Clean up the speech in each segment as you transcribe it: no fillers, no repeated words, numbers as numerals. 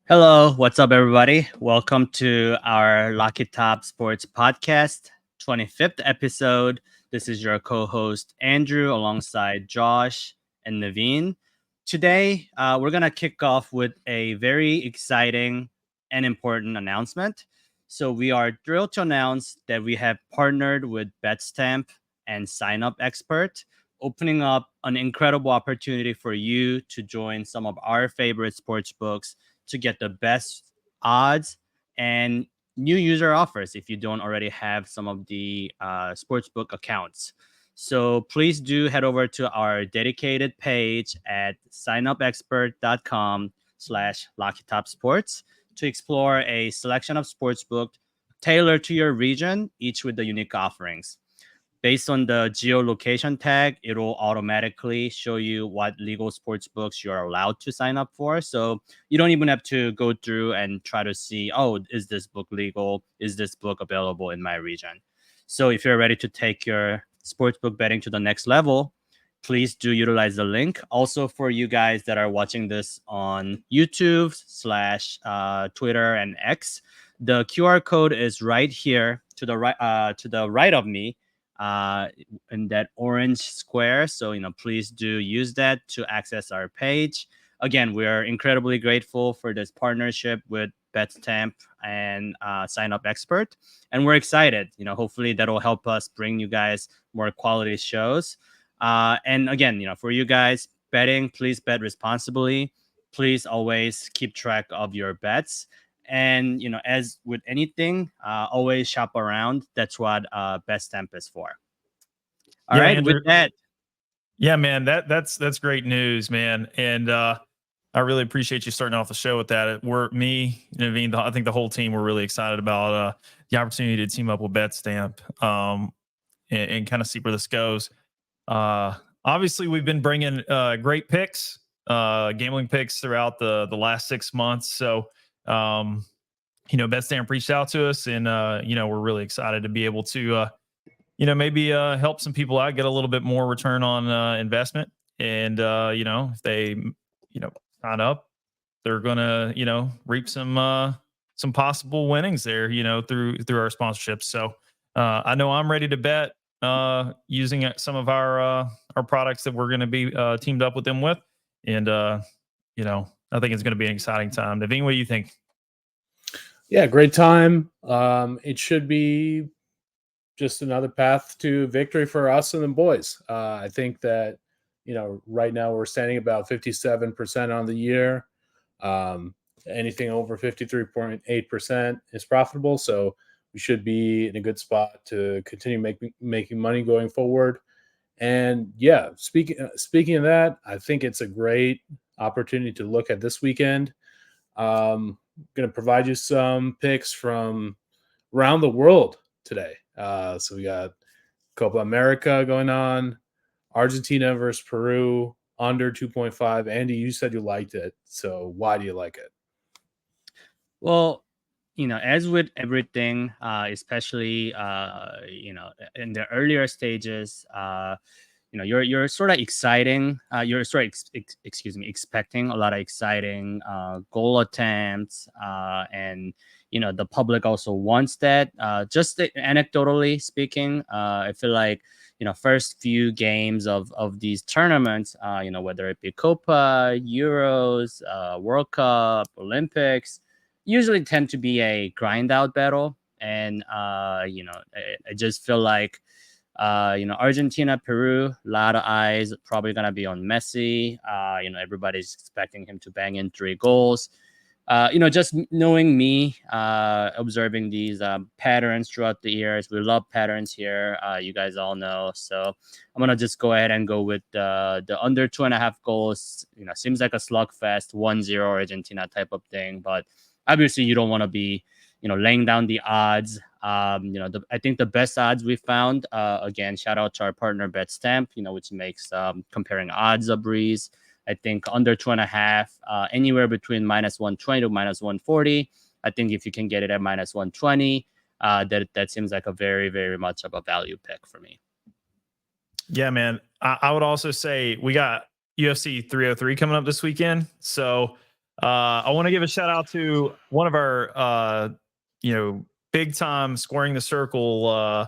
Hello, what's up, everybody? Welcome to our Lockytop Sports Podcast, 25th episode. This is your co host, Andrew, alongside Josh and Naveen. Today, we're going to kick off with a very exciting and important announcement. So, we are thrilled to announce that we have partnered with BetStamp and Sign Up Expert, opening up an incredible opportunity for you to join some of our favorite sports books to get the best odds and new user offers if you don't already have some of the sportsbook accounts. So please do head over to our dedicated page at signupexpert.com/LockyTopSports to explore a selection of sportsbook tailored to your region, each with the unique offerings. Based on the geolocation tag, it will automatically show you what legal sports books you're allowed to sign up for. So you don't even have to go through and try to see, oh, is this book legal? Is this book available in my region? So if you're ready to take your sportsbook betting to the next level, please do utilize the link. Also, for you guys that are watching this on YouTube slash Twitter and X, the QR code is right here to the right of me uh, in that orange square. So, please do use that to access our page. Again, we are incredibly grateful for this partnership with BetStamp and Sign Up Expert. And we're excited. Hopefully that'll help us bring you guys more quality shows. And again, for you guys betting, please bet responsibly. Please always keep track of your bets. And as with anything, always shop around. That's what Best Stamp is for. All Yeah, right, with Andrew. that, Yeah, man, that's great news, man. And I really appreciate you starting off the show with that. We're me, Naveen, I think the whole team we're really excited about the opportunity to team up with BetStamp and kind of see where this goes. Obviously, we've been bringing great picks, gambling picks throughout the last 6 months. So, BetStamp reached out to us, and we're really excited to be able to maybe help some people out, get a little bit more return on investment. And, if they, sign up, they're going to, reap some possible winnings there, through our sponsorships. So I know I'm ready to bet using some of our products that we're going to be teamed up with them with. And, I think it's going to be an exciting time. Naveen, what do you think? Yeah, great time. It should be just another path to victory for us and the boys. I think that, right now we're standing about 57% on the year. Anything over 53.8% is profitable. So we should be in a good spot to continue making money going forward. And yeah, speaking of that, I think it's a great opportunity to look at this weekend. Going to provide you some picks from around the world today. So we got Copa America going on, Argentina versus Peru, under 2.5. Andy, you said you liked it. So why do you like it? well, as with everything, especially in the earlier stages, you're sort of exciting. You're sort of expecting a lot of exciting goal attempts, and the public also wants that. Just anecdotally speaking, I feel like first few games of these tournaments, whether it be Copa, Euros, World Cup, Olympics, usually tend to be a grind out battle, and I just feel like Argentina, Peru, a lot of eyes probably gonna be on Messi. Everybody's expecting him to bang in 3 goals. Just knowing me, observing these patterns throughout the years. We love patterns here. You guys all know. So I'm gonna just go ahead and go with the under 2.5 goals. Seems like a slugfest, 1-0 Argentina type of thing. But obviously, you don't want to be laying down the odds. I think the best odds we found, again, shout out to our partner BetStamp, which makes comparing odds a breeze. I think under 2.5, anywhere between -120 to -140. I think if you can get it at -120, that seems like a very, very much of a value pick for me. Yeah, man. I would also say we got UFC 303 coming up this weekend. So I want to give a shout out to one of our, big time squaring the circle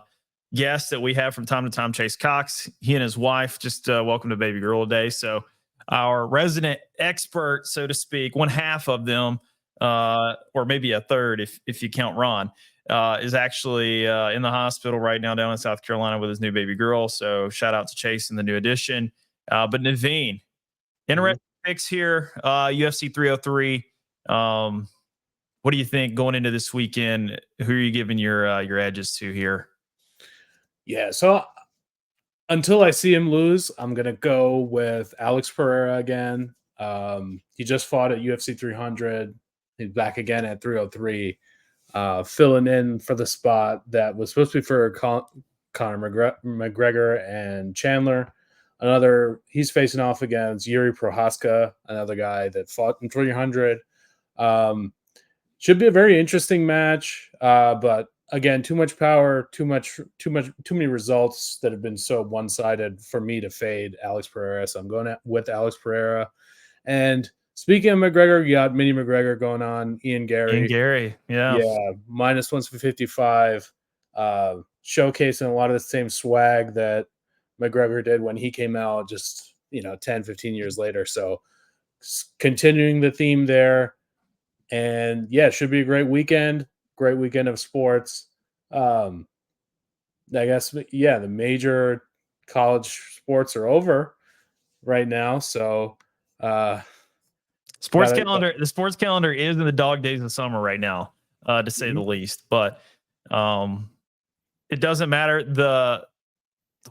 guests that we have from time to time, Chase Cox. He and his wife just welcomed a baby girl today. So our resident expert, so to speak, one half of them, or maybe a third if you count Ron, is actually in the hospital right now down in South Carolina with his new baby girl. So shout out to Chase and the new addition. But Naveen, interesting picks here. UFC 303. What do you think going into this weekend? Who are you giving your edges to here? Yeah, so until I see him lose, I'm gonna go with Alex Pereira again. He just fought at UFC 300. He's back again at 303, filling in for the spot that was supposed to be for Conor McGregor and Chandler. He's facing off against Yuri Prohaska, another guy that fought in 300. Should be a very interesting match, but again, too much power, too many results that have been so one-sided for me to fade Alex Pereira. So I'm going with Alex Pereira. And speaking of McGregor, you got Mini McGregor going on. Ian Gary, yeah, minus 155, showcasing a lot of the same swag that McGregor did when he came out just 10, 15 years later. So continuing the theme there. And yeah, it should be a great weekend of sports. I guess, yeah, the major college sports are over right now. So the sports calendar is in the dog days of summer right now, to say the least. But it doesn't matter. The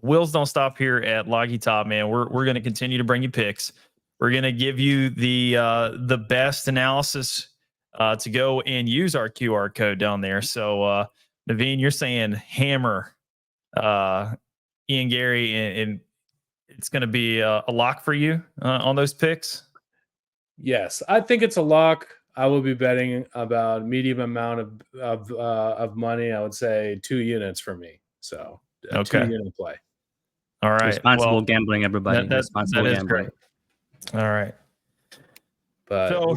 wheels don't stop here at lockytop, man. We're going to continue to bring you picks. We're going to give you the best analysis to go and use our QR code down there. So, Naveen, you're saying hammer Ian Gary, and it's going to be a lock for you on those picks? Yes, I think it's a lock. I will be betting about medium amount of money. I would say 2 units for me. So, okay. 2-unit play. All right. Responsible gambling, everybody. Responsible gambling. Great. All right. But so,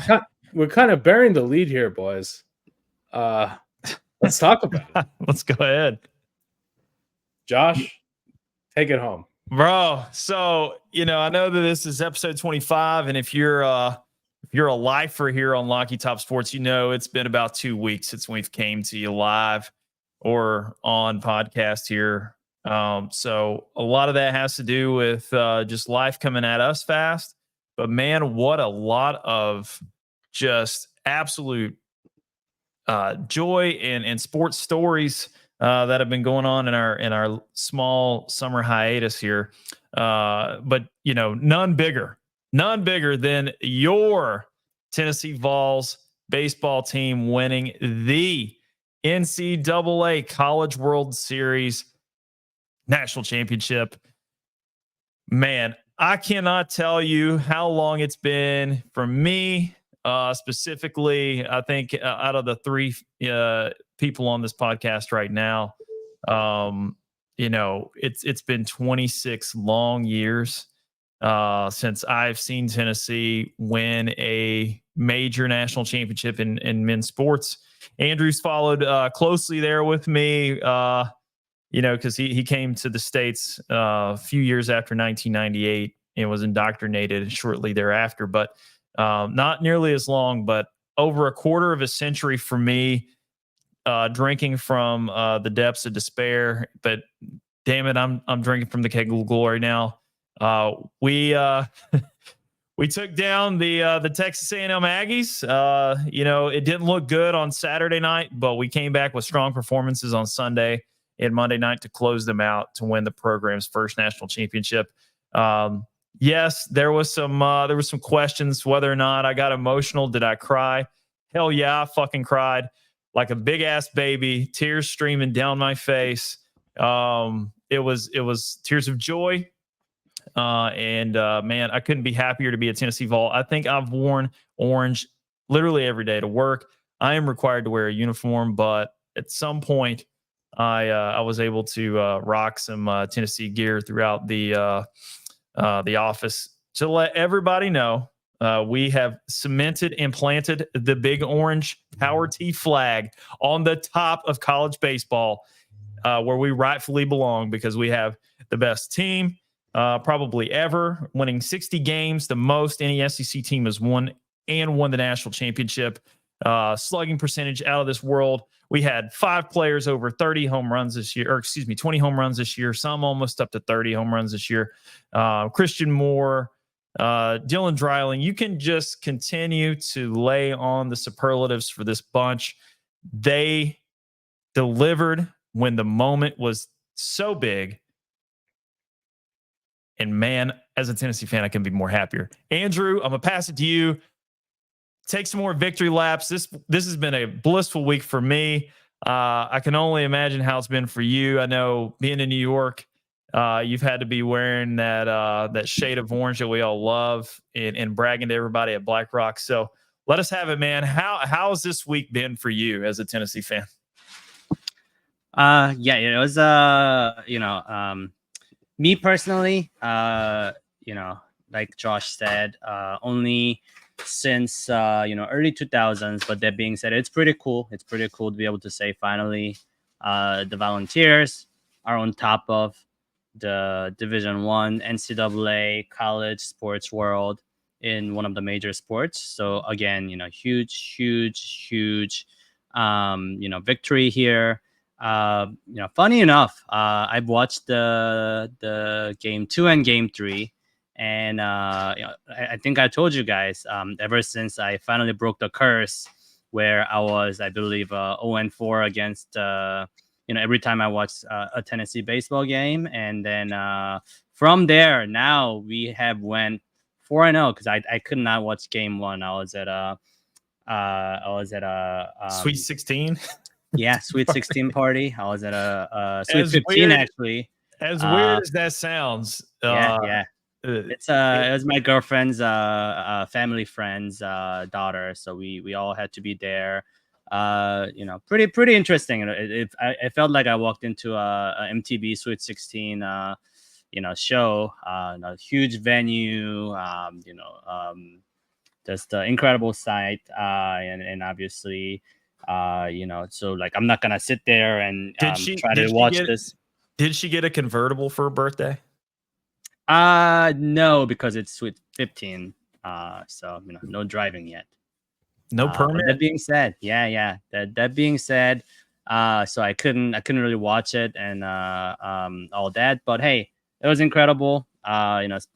we're kind of bearing the lead here, boys. Let's talk about it. Let's go ahead. Josh, take it home. Bro, so, I know that this is episode 25, and if you're a lifer here on Locky Top Sports, it's been about 2 weeks since we've came to you live or on podcast here. So a lot of that has to do with just life coming at us fast. But man, what a lot of just absolute joy and sports stories that have been going on in our small summer hiatus here. But none bigger than your Tennessee Vols baseball team winning the NCAA College World Series National Championship. Man, I cannot tell you how long it's been for me. Specifically, I think out of the 3 people on this podcast right now, it's been 26 long years since I've seen Tennessee win a major national championship in men's sports. Andrew's followed closely there with me, because he came to the States a few years after 1998 and was indoctrinated shortly thereafter, but not nearly as long, but over a quarter of a century for me, drinking from the depths of despair. But damn it, I'm drinking from the keg of glory now. We took down the Texas A&M Aggies. It didn't look good on Saturday night, but we came back with strong performances on Sunday and Monday night to close them out to win the program's first national championship. Yes, there was some questions whether or not I got emotional. Did I cry? Hell yeah, I fucking cried like a big ass baby, tears streaming down my face. It was tears of joy. Man, I couldn't be happier to be a Tennessee Vol. I think I've worn orange literally every day to work. I am required to wear a uniform, but at some point I was able to rock some Tennessee gear throughout the office to let everybody know We have cemented and planted the big orange Power T flag on the top of college baseball, where we rightfully belong, because we have the best team probably ever, winning 60 games, the most any SEC team has won, and won the national championship. Slugging percentage out of this world. We had 5 players over 30 home runs this year, or excuse me, 20 home runs this year, some almost up to 30 home runs this year. Christian Moore, Dylan Dreiling. You can just continue to lay on the superlatives for this bunch. They delivered when the moment was so big. And man, as a Tennessee fan, I couldn't be more happier. Andrew, I'm going to pass it to you. Take some more victory laps. This has been a blissful week for me. I can only imagine how it's been for you. I know, being in New York, you've had to be wearing that shade of orange that we all love, and bragging to everybody at Black Rock. So let us have it, man. How's this week been for you as a Tennessee fan? Yeah, it was me personally, like Josh said, only since early 2000s. But that being said, it's pretty cool. It's pretty cool to be able to say finally the Volunteers are on top of the Division I NCAA college sports world in one of the major sports. So again, huge victory here. Funny enough, I've watched the game 2 and game 3, and I think I told you guys, ever since I finally broke the curse, where I was, I believe, 0-4 against every time I watched a Tennessee baseball game, and then from there, now we have went 4-0, because I could not watch game 1. I was at a Sweet 16. Yeah, Sweet 16 party. I was at a Sweet As 15 weird- actually. As weird as that sounds, Yeah. It was my girlfriend's family friend's daughter, so we all had to be there. Pretty interesting. I felt like I walked into a MTV Sweet 16 show. A huge venue. Just an incredible sight, and obviously, so like I'm not gonna sit there and try to watch this. Did she get a convertible for her birthday? No, because it's Sweet 15. So no driving yet. No permit. That being said, yeah. That being said, so I couldn't really watch it and all that. But hey, it was incredible.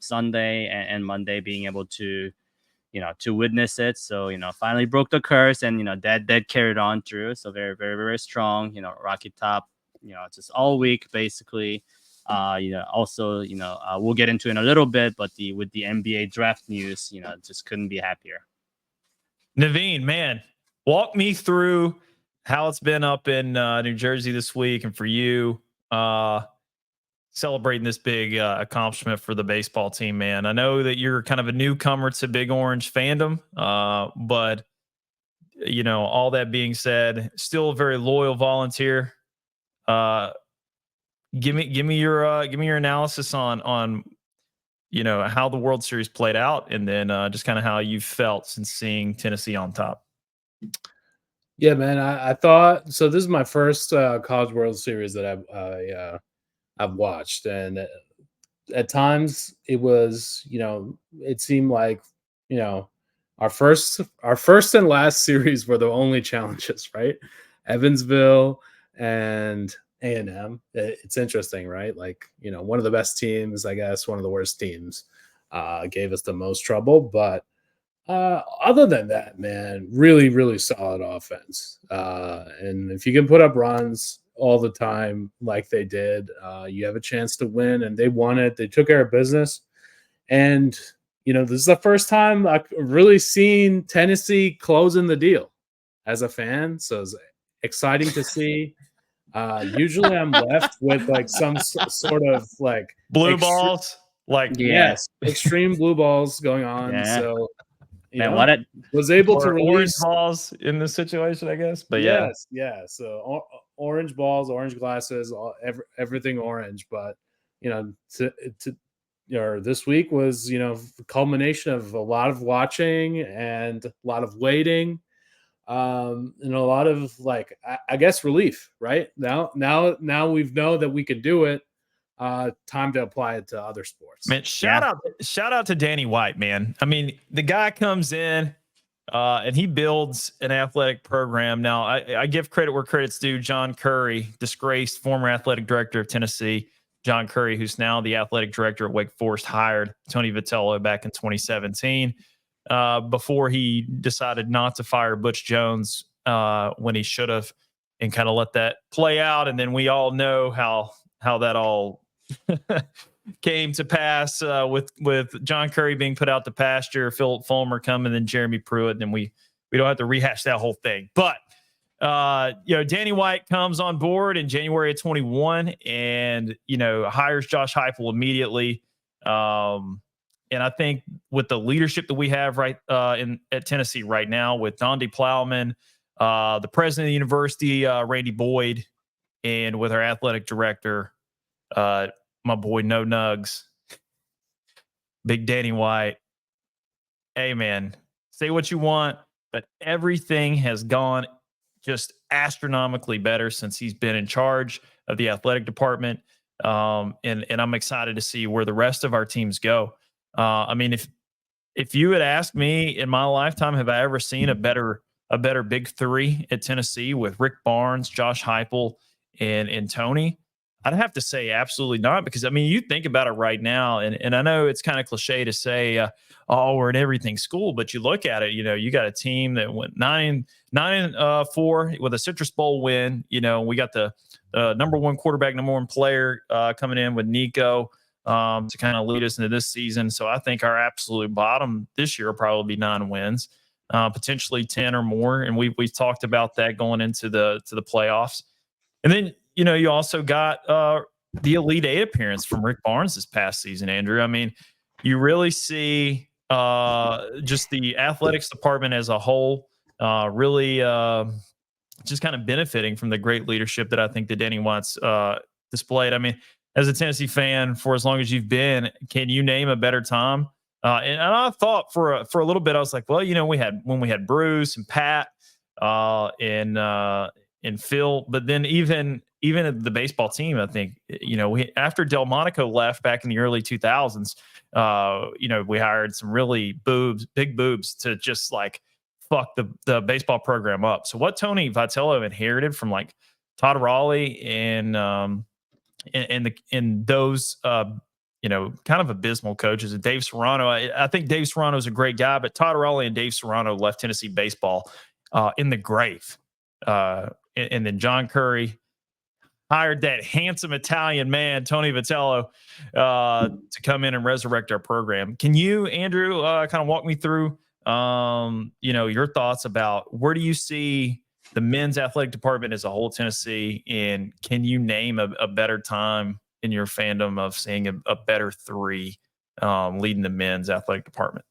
Sunday and Monday being able to to witness it. So finally broke the curse, and that carried on through. So very very very strong. Rocky Top. Just all week basically. Also, we'll get into in a little bit, but with the NBA draft news, just couldn't be happier. Naveen, man, walk me through how it's been up in New Jersey this week, and for you, celebrating this big accomplishment for the baseball team, man. I know that you're kind of a newcomer to Big Orange fandom, but all that being said, still a very loyal Volunteer. Give me your analysis on how the World Series played out, and then just kind of how you felt since seeing Tennessee on top. Yeah, man, I thought so. This is my first College World Series that I've watched, and at times it was it seemed like our first and last series were the only challenges, right? Evansville and A&M. It's interesting, right? Like, one of the best teams, I guess, one of the worst teams, gave us the most trouble. But other than that, man, really, really solid offense. And if you can put up runs all the time like they did, you have a chance to win, and they won it. They took care of business. And, this is the first time I've really seen Tennessee closing the deal as a fan. So it's exciting to see. Usually I'm left with like some sort of like blue balls, like yes, extreme blue balls going on. Yeah. So was able to release orange balls in this situation, I guess. But yeah. So orange balls, orange glasses, everything orange. But to or this week was, the culmination of a lot of watching and a lot of waiting, and a lot of like, I guess relief. Right now we know that we can do it. Time to apply it to other sports. Man, shout out to Danny White, man. I mean, the guy comes in and he builds an athletic program. Now, I give credit where credit's due. John Curry, disgraced former athletic director of Tennessee, John Curry, who's now the athletic director at Wake Forest, hired Tony Vitello back in 2017 before he decided not to fire Butch Jones when he should have, and kind of let that play out. And then we all know how that all came to pass with John Curry being put out to pasture, Philip Fulmer coming, then Jeremy Pruitt, and we don't have to rehash that whole thing. But Danny White comes on board in January of 21, and hires Josh Heupel immediately. And I think with the leadership that we have at Tennessee right now, with Donde Plowman, the president of the university, Randy Boyd, and with our athletic director, my boy No Nugs, Big Danny White. Hey man, say what you want, but everything has gone just astronomically better since he's been in charge of the athletic department. And I'm excited to see where the rest of our teams go. I mean, if you had asked me in my lifetime, have I ever seen a better big three at Tennessee with Rick Barnes, Josh Heupel, and Tony? I'd have to say absolutely not, because I mean, you think about it right now, and I know it's kind of cliche to say, we're in everything school, but you look at it, you got a team that went 9-4 with a Citrus Bowl win. We got the number one quarterback, number one player coming in with Nico to kind of lead us into this season. So I think our absolute bottom this year will probably be 9 wins, potentially 10 or more, and we've talked about that going into the playoffs. And then you also got the Elite Eight appearance from Rick Barnes this past season, Andrew. I mean, you really see just the athletics department as a whole really just kind of benefiting from the great leadership that I think that Danny White's displayed. I mean, as a Tennessee fan, for as long as you've been, can you name a better time? And I thought for a little bit, I was like, well, when we had Bruce and Pat and Phil, but then even the baseball team, I think, after Delmonico left back in the early 2000s, we hired some really big boobs to just like fuck the baseball program up. So what Tony Vitello inherited from like Todd Raleigh and those kind of abysmal coaches, and Dave Serrano. I think Dave Serrano is a great guy, but Todd Raleigh and Dave Serrano left Tennessee baseball in the grave. And then John Curry hired that handsome Italian man, Tony Vitello, to come in and resurrect our program. Can you, Andrew, kind of walk me through, your thoughts about where do you see the men's athletic department as a whole, Tennessee, and can you name a better time in your fandom of seeing a better three leading the men's athletic department?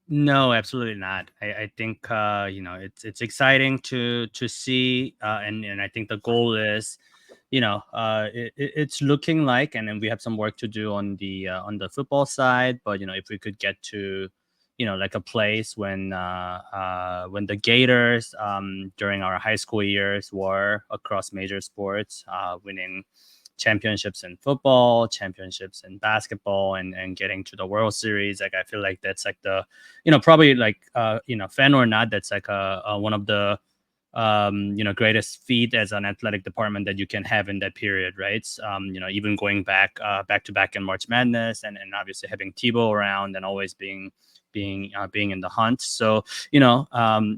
No, absolutely not. I think it's exciting to see, and I think the goal is, it's looking like, and then we have some work to do on the football side. But if we could get to, like a place when the Gators during our high school years were across major sports, winning championships in football, championships in basketball, and getting to the World Series. Like, I feel like that's like the, probably like, fan or not, that's like one of the, greatest feat as an athletic department that you can have in that period, right? Even going back to back in March Madness, and obviously having Tebow around and always being in the hunt. So,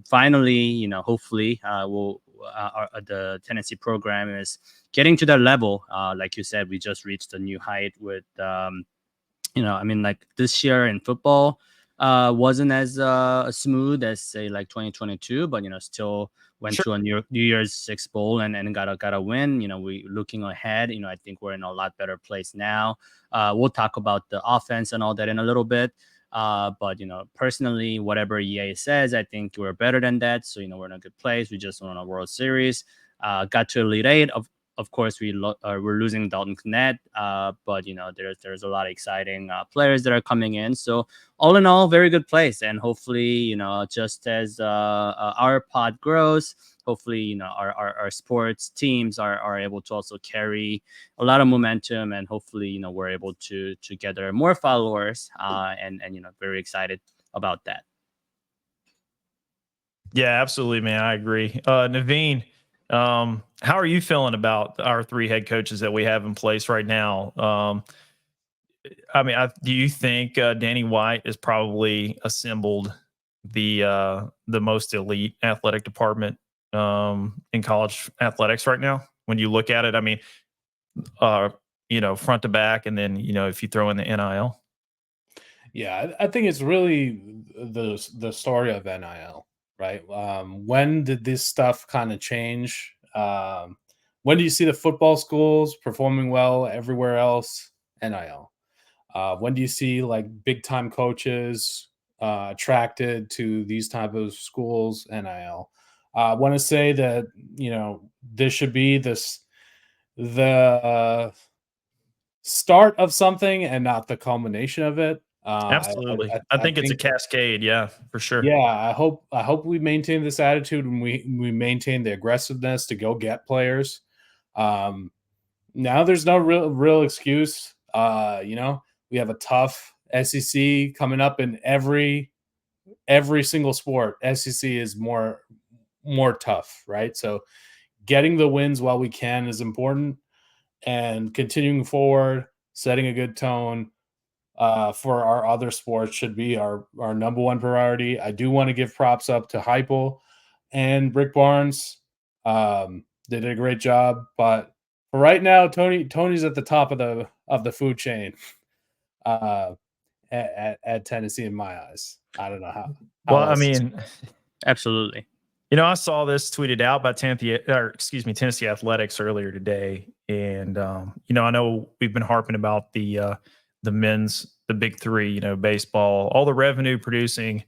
finally, hopefully, the Tennessee program is getting to that level. Like you said, we just reached a new height with, like this year in football wasn't as smooth as say like 2022, but still went to a New Year's Six Bowl and got a win. We looking ahead. I think we're in a lot better place now. We'll talk about the offense and all that in a little bit. But personally, whatever EA says, I think we're better than that. So we're in a good place. We just won a World Series, got to Elite Eight. of course, we're losing Dalton Knet, but there's a lot of exciting players that are coming in. So all in all, very good place, and hopefully, just as our pod grows, hopefully, our sports teams are able to also carry a lot of momentum, and hopefully, we're able to gather more followers, and very excited about that. Yeah, absolutely, man. I agree. Naveen, how are you feeling about our 3 head coaches that we have in place right now? I mean, do you think Danny White has probably assembled the most elite athletic department in college athletics right now? When you look at it, I mean, front to back, and then if you throw in the NIL. Yeah, I think it's really the story of NIL, right? When did this stuff kind of change? When do you see the football schools performing well everywhere else? NIL. When do you see like big time coaches attracted to these type of schools? NIL. I want to say that this should be the start of something and not the culmination of it. Absolutely. I think it's a cascade. Yeah, for sure. Yeah, I hope we maintain this attitude and we maintain the aggressiveness to go get players. Now there's no real excuse. We have a tough SEC coming up in every single sport. SEC is more tough, right? So getting the wins while we can is important, and continuing forward, setting a good tone for our other sports should be our number one priority. I do want to give props up to Heupel and Brick Barnes. They did a great job, but for right now, Tony's at the top of the food chain at Tennessee in my eyes. I don't know how Well, I else mean, Absolutely. I saw this tweeted out by Tennessee Athletics earlier today, and I know we've been harping about the men's, the big 3, baseball, all the revenue producing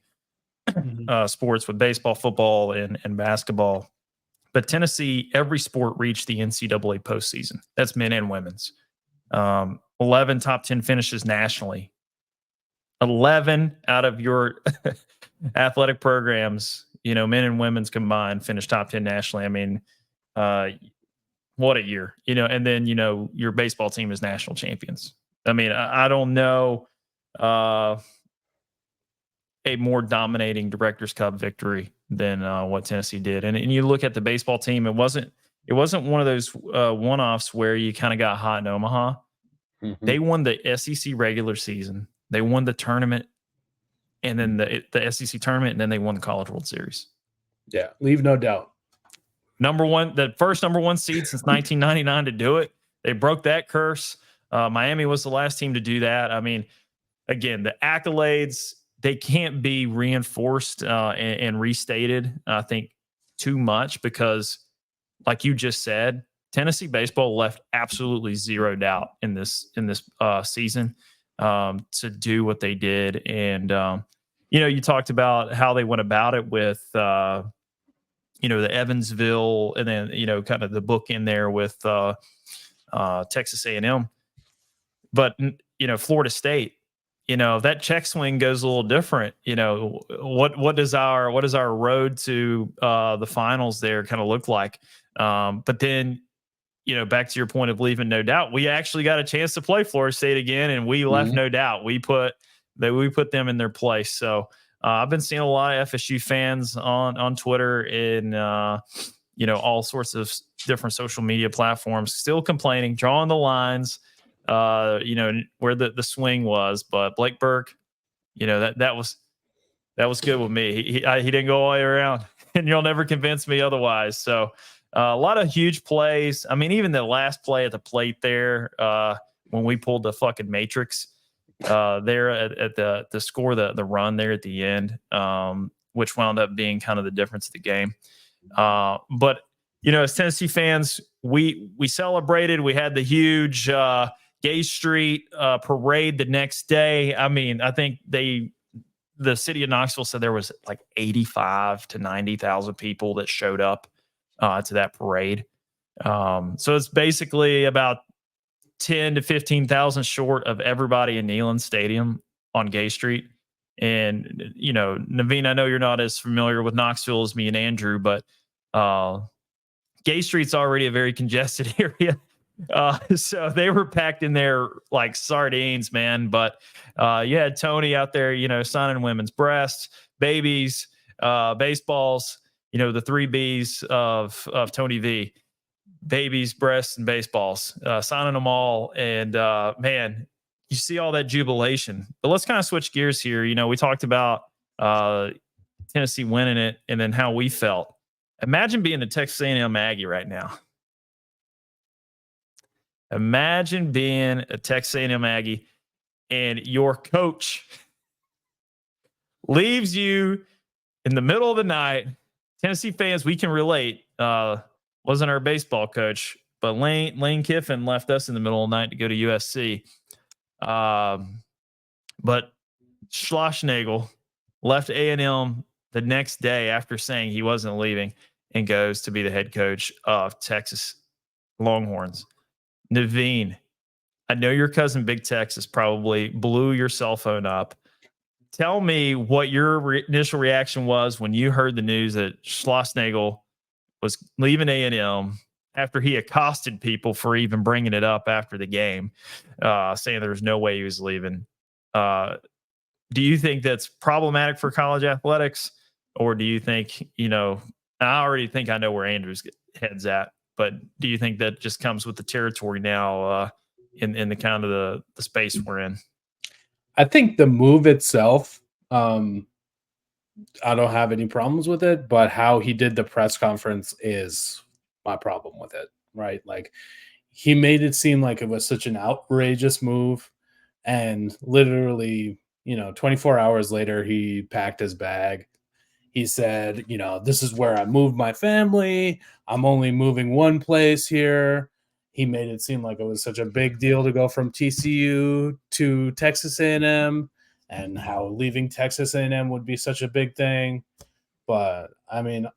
sports with baseball, football, and basketball. But Tennessee, every sport reached the NCAA postseason. That's men and women's. 11 top 10 finishes nationally. 11 out of your athletic programs, men and women's combined, finished top 10 nationally. I mean, what a year, and then, your baseball team is national champions. I mean, I don't know a more dominating Directors Cup victory than what Tennessee did. And you look at the baseball team, it wasn't one of those one-offs where you kind of got hot in Omaha. Mm-hmm. They won the SEC regular season. They won the tournament, and then the SEC tournament, and then they won the College World Series. Yeah, leave no doubt. The first number 1 seed since 1999 to do it. They broke that curse. Miami was the last team to do that. I mean, again, the accolades, they can't be reinforced and restated, I think, too much, because, like you just said, Tennessee baseball left absolutely zero doubt in this season to do what they did. And, you talked about how they went about it with, the Evansville, and then, kind of the book in there with Texas A&M. But, Florida State, that check swing goes a little different. What does our road to the finals there kind of look like? But then, back to your point of leaving no doubt, we actually got a chance to play Florida State again, and we left no doubt. We put them in their place. So I've been seeing a lot of FSU fans on Twitter and all sorts of different social media platforms still complaining, drawing the lines, where the swing was. But Blake Burke, that was good with me. He didn't go all the way around, and you'll never convince me otherwise. So a lot of huge plays. I mean, even the last play at the plate there, when we pulled the fucking Matrix there at the score, the run there at the end, which wound up being kind of the difference of the game. But as Tennessee fans, we celebrated. We had the huge Gay Street parade the next day. I mean, I think the city of Knoxville said there was like 85 to 90,000 people that showed up to that parade. So it's basically about 10 to 15,000 short of everybody in Neyland Stadium on Gay Street. And, you know, Naveen, I know you're not as familiar with Knoxville as me and Andrew, but Gay Street's already a very congested area. So they were packed in there like sardines, man. But you had Tony out there, you know, signing women's breasts, babies, baseballs, you know, the 3 Bs of Tony V. Babies, breasts, and baseballs, signing them all. And man, you see all that jubilation. But let's kind of switch gears here. You know, we talked about Tennessee winning it and then how we felt. Imagine being a Texas A&M Aggie right now. Imagine being a Texas A&M Aggie and your coach leaves you in the middle of the night. Tennessee fans, we can relate. Wasn't our baseball coach, but Lane Kiffin left us in the middle of the night to go to USC. But Schlossnagle left A&M the next day after saying he wasn't leaving and goes to be the head coach of Texas Longhorns. Naveen, I know your cousin Big Texas probably blew your cell phone up. Tell me what your initial reaction was when you heard the news that Schlossnagle was leaving A&M after he accosted people for even bringing it up after the game, saying there was no way he was leaving. Do you think that's problematic for college athletics? Or do you think, you know, I already think I know where Andrew's head's at, but do you think that just comes with the territory now in the kind of the space we're in? I think the move itself, I don't have any problems with it, but how he did the press conference is my problem with it, right? Like, he made it seem like it was such an outrageous move, and literally, you know, 24 hours later, he packed his bag. He said, you know, this is where I moved my family. I'm only moving one place here. He made it seem like it was such a big deal to go from TCU to Texas A&M, and how leaving Texas A&M would be such a big thing. But I mean,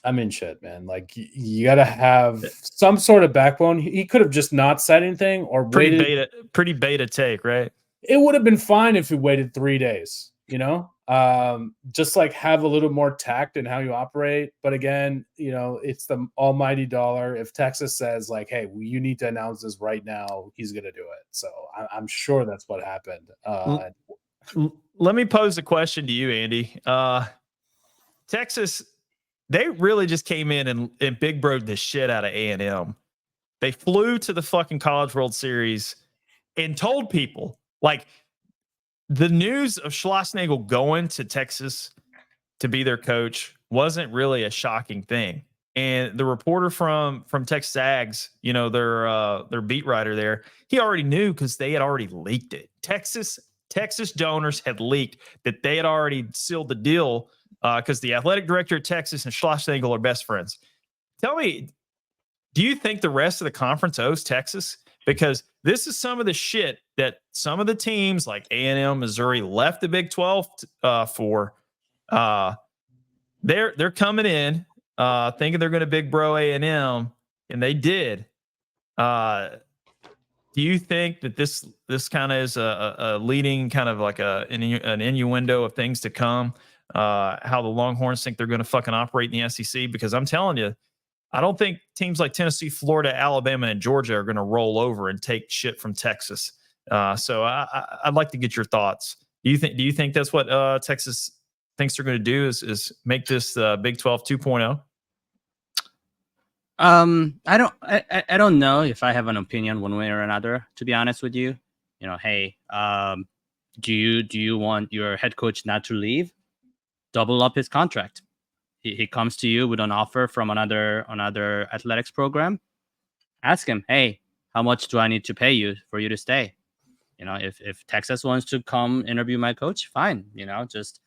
I'm in shit, man. Like, you got to have some sort of backbone. He could have just not said anything or waited. Pretty beta take, right? It would have been fine if he waited 3 days, you know, just like have a little more tact in how you operate. But again, you know, it's the almighty dollar. If Texas says like, hey, you need to announce this right now, he's going to do it. So I'm sure that's what happened. Let me pose a question to you, Andy. Texas, they really just came in and big broed the shit out of A&M. They flew to the fucking College World Series and told people, like, the news of Schlossnagle going to Texas to be their coach wasn't really a shocking thing. And the reporter from Texas Ags, you know, their beat writer there, he already knew because they had already leaked it. Texas donors had leaked that they had already sealed the deal because the athletic director of Texas and Schlossnagle are best friends. Tell me, do you think the rest of the conference owes Texas? Because this is some of the shit that some of the teams like A&M, Missouri left the Big 12 for. They're coming in thinking they're going to big bro A&M, and they did. Do you think that this kind of is a leading kind of like an innuendo of things to come? How the Longhorns think they're going to fucking operate in the SEC? Because I'm telling you, I don't think teams like Tennessee, Florida, Alabama, and Georgia are going to roll over and take shit from Texas. So I'd like to get your thoughts. Do you think that's what Texas thinks they're going to do is make this Big 12 2.0? I don't know if I have an opinion one way or another, to be honest with you. You know, hey, do you want your head coach not to leave? Double up his contract. He comes to you with an offer from another athletics program. Ask him, hey, how much do I need to pay you for you to stay? You know, if Texas wants to come interview my coach, fine. You know, just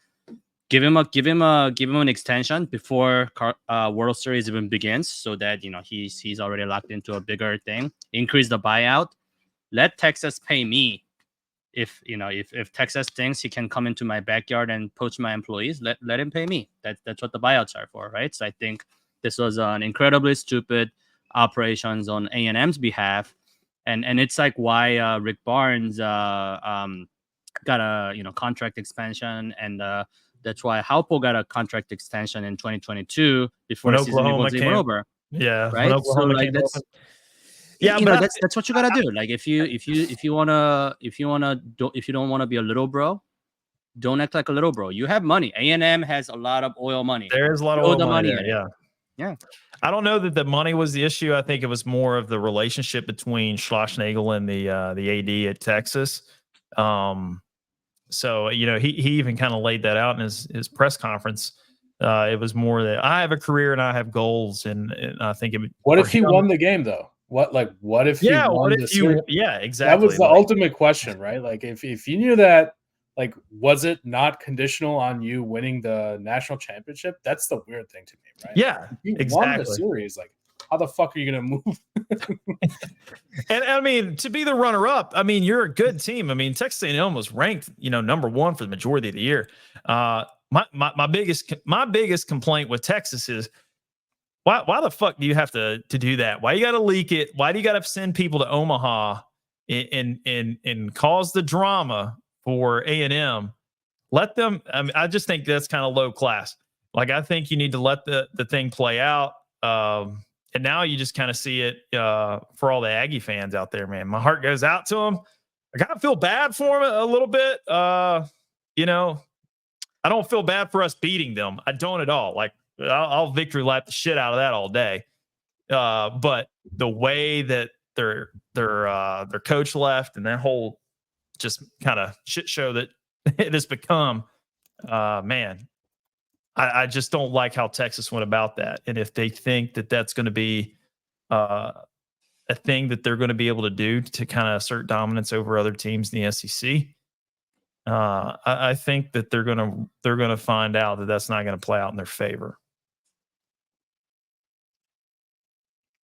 give him an extension before World Series even begins, so that, you know, he's already locked into a bigger thing. Increase the buyout. Let Texas pay me. If Texas thinks he can come into my backyard and poach my employees, let him pay me. That's what the buyouts are for, right? So I think this was an incredibly stupid operations on A&M's behalf, and it's like why Rick Barnes got a contract expansion, and that's why Halpo got a contract extension in 2022 before When the season Oklahoma was even came, over, when right? So Oklahoma like came open. yeah, but that's what you gotta do. Like if you don't want to be a little bro, don't act like a little bro. You have money. A&M has a lot of oil money. there is a lot of Throw oil the money money there. at it. Yeah. I don't know that the money was the issue. I think it was more of the relationship between Schlossnagle and the AD at Texas. So he even kind of laid that out in his press conference. It was more that I have a career and I have goals, and I think it. What if he won the game though? What if he won what the if you? series? Yeah, That exactly. was the ultimate question, right? Like if you knew that, like, was it not conditional on you winning the national championship? That's the weird thing to me, right? Yeah, If you exactly. won the series, like, how the fuck are you gonna move? And I mean, to be the runner-up, I mean, you're a good team. I mean, Texas A&M was ranked, number 1 for the majority of the year. My biggest complaint with Texas is why the fuck do you have to do that? Why you got to leak it? Why do you got to send people to Omaha and cause the drama for A&M? Let them. I mean, I just think that's kind of low class. Like, I think you need to let the thing play out. And now you just kind of see it for all the Aggie fans out there, man. My heart goes out to them. I kind of feel bad for them a little bit. I don't feel bad for us beating them. I don't at all. Like, I'll victory lap the shit out of that all day. But the way that their coach left and that whole just kind of shit show that it has become, man, I just don't like how Texas went about that. And if they think that that's going to be a thing that they're going to be able to do to kind of assert dominance over other teams in the SEC, I think that they're going to find out that that's not going to play out in their favor.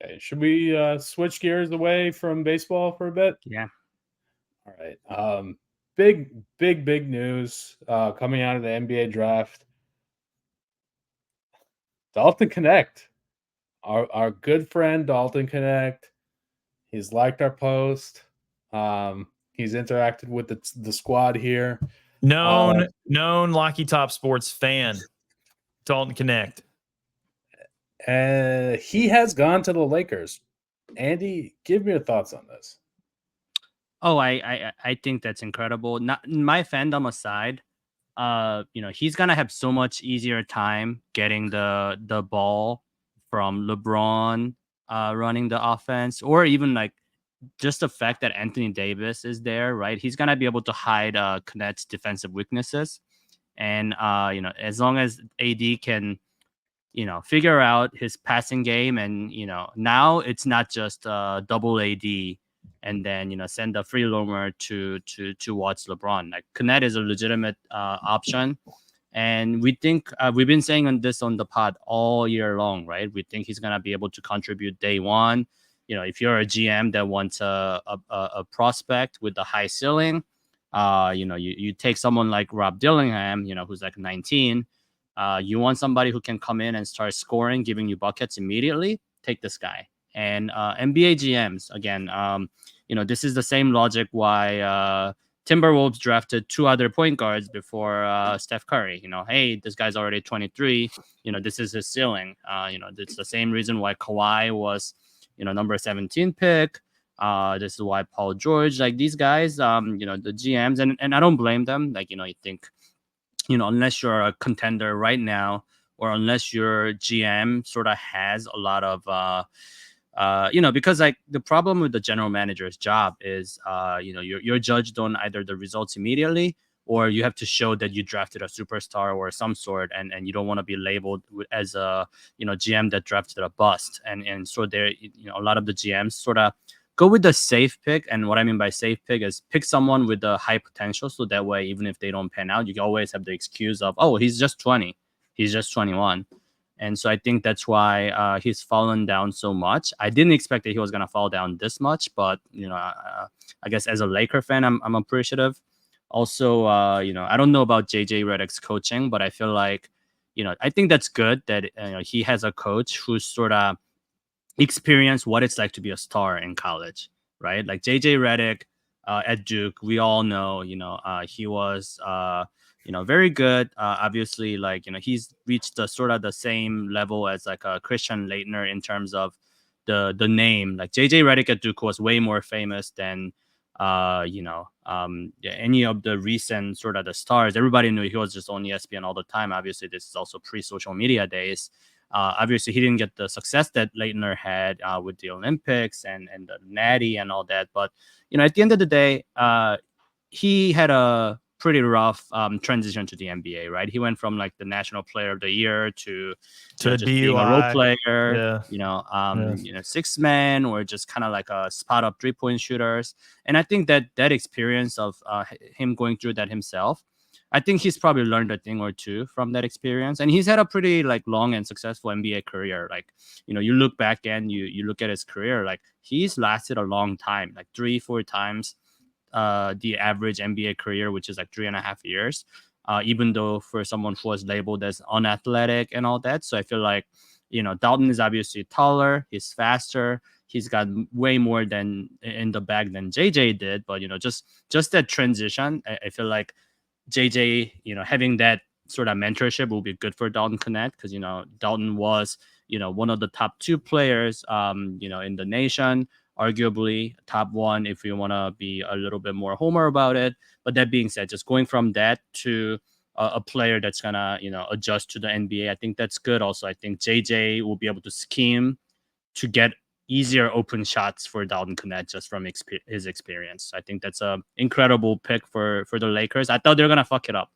Okay, should we switch gears away from baseball for a bit? Yeah. All right. Big news coming out of the NBA draft. Dalton Connect, our good friend Dalton Connect. He's liked our post. He's interacted with the squad here. Known lockytop sports fan, Dalton Connect. He has gone to the Lakers. Andy, give me your thoughts on this. Oh, I think that's incredible. Not my fandom aside, he's gonna have so much easier time getting the ball from LeBron running the offense, or even like just the fact that Anthony Davis is there, right? He's gonna be able to hide Connect's defensive weaknesses, and as long as AD can figure out his passing game, and now it's not just double AD and then send a free roamer to watch LeBron. Like, Connect is a legitimate option, and we think we've been saying on the pod all year long, right? We think he's gonna be able to contribute day one. If you're a GM that wants a prospect with a high ceiling, you take someone like Rob Dillingham, who's like 19. You want somebody who can come in and start scoring, giving you buckets immediately. Take this guy. And NBA GMs, again, this is the same logic why Timberwolves drafted 2 other point guards before Steph Curry. Hey, this guy's already 23. This is his ceiling. It's the same reason why Kawhi was, number 17 pick. This is why Paul George, like these guys, the GMs, and I don't blame them. Like, you think, unless you're a contender right now, or unless your GM sort of has a lot of, because like the problem with the general manager's job is, you're judged on either the results immediately, or you have to show that you drafted a superstar or some sort, and you don't want to be labeled as a, GM that drafted a bust. And so there, a lot of the GMs sort of go with the safe pick. And what I mean by safe pick is pick someone with the high potential. So that way, even if they don't pan out, you can always have the excuse of, oh, he's just 20. He's just 21. And so I think that's why he's fallen down so much. I didn't expect that he was going to fall down this much, but, I guess as a Laker fan, I'm appreciative. Also, I don't know about JJ Redick's coaching, but I feel like, I think that's good that he has a coach who's sort of experience what it's like to be a star in college, right? Like JJ Redick at Duke, we all know, he was, very good. Obviously, like, he's reached the sort of the same level as like a Christian Leitner in terms of the name. Like JJ Redick at Duke was way more famous than, any of the recent sort of the stars. Everybody knew he was just on ESPN all the time. Obviously, this is also pre-social media days. Obviously, he didn't get the success that Leitner had with the Olympics and the natty and all that. But at the end of the day, he had a pretty rough transition to the NBA. Right, he went from like the National Player of the Year to just being a role player. Yeah. Six man or just kind of like a spot up 3-point shooters. And I think that experience of him going through that himself, I think he's probably learned a thing or two from that experience, and he's had a pretty like long and successful NBA career. Like, you look back and you look at his career, like he's lasted a long time, like 3-4 times the average NBA career, which is like 3.5 years. Even though for someone who was labeled as unathletic and all that, so I feel like Dalton is obviously taller, he's faster, he's got way more than in the bag than JJ did, but just that transition, I feel like JJ, having that sort of mentorship will be good for Dalton Connect because, Dalton was, one of the top 2 players, in the nation, arguably top 1 if you want to be a little bit more homer about it. But that being said, just going from that to a player that's going to, adjust to the NBA, I think that's good. Also, I think JJ will be able to scheme to get easier open shots for Dalton Connect just from his experience. I think that's a incredible pick for the Lakers. I thought they were gonna fuck it up.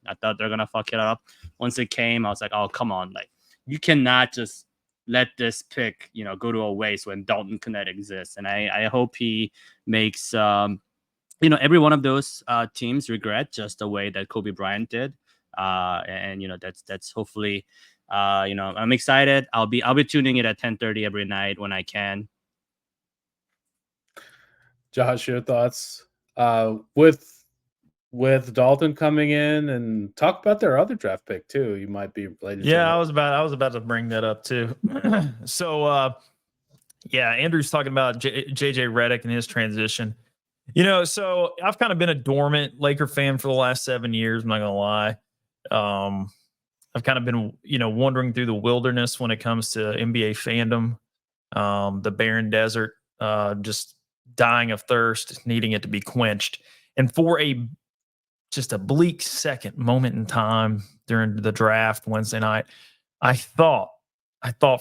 Once it came, I was like, oh come on, like you cannot just let this pick go to a waste when Dalton Connect exists. And I hope he makes every one of those teams regret just the way that Kobe Bryant did. And that's hopefully. I'm excited. I'll be tuning it at 10:30 every night when I can. Josh, your thoughts with Dalton coming in, and talk about their other draft pick too. You might be related. Yeah, I was about to bring that up too. So, Andrew's talking about JJ Redick and his transition. So I've kind of been a dormant Laker fan for the last 7 years. I'm not gonna lie. I've kind of been, wandering through the wilderness when it comes to NBA fandom, the barren desert, just dying of thirst, needing it to be quenched. And for just a bleak second moment in time during the draft Wednesday night, I thought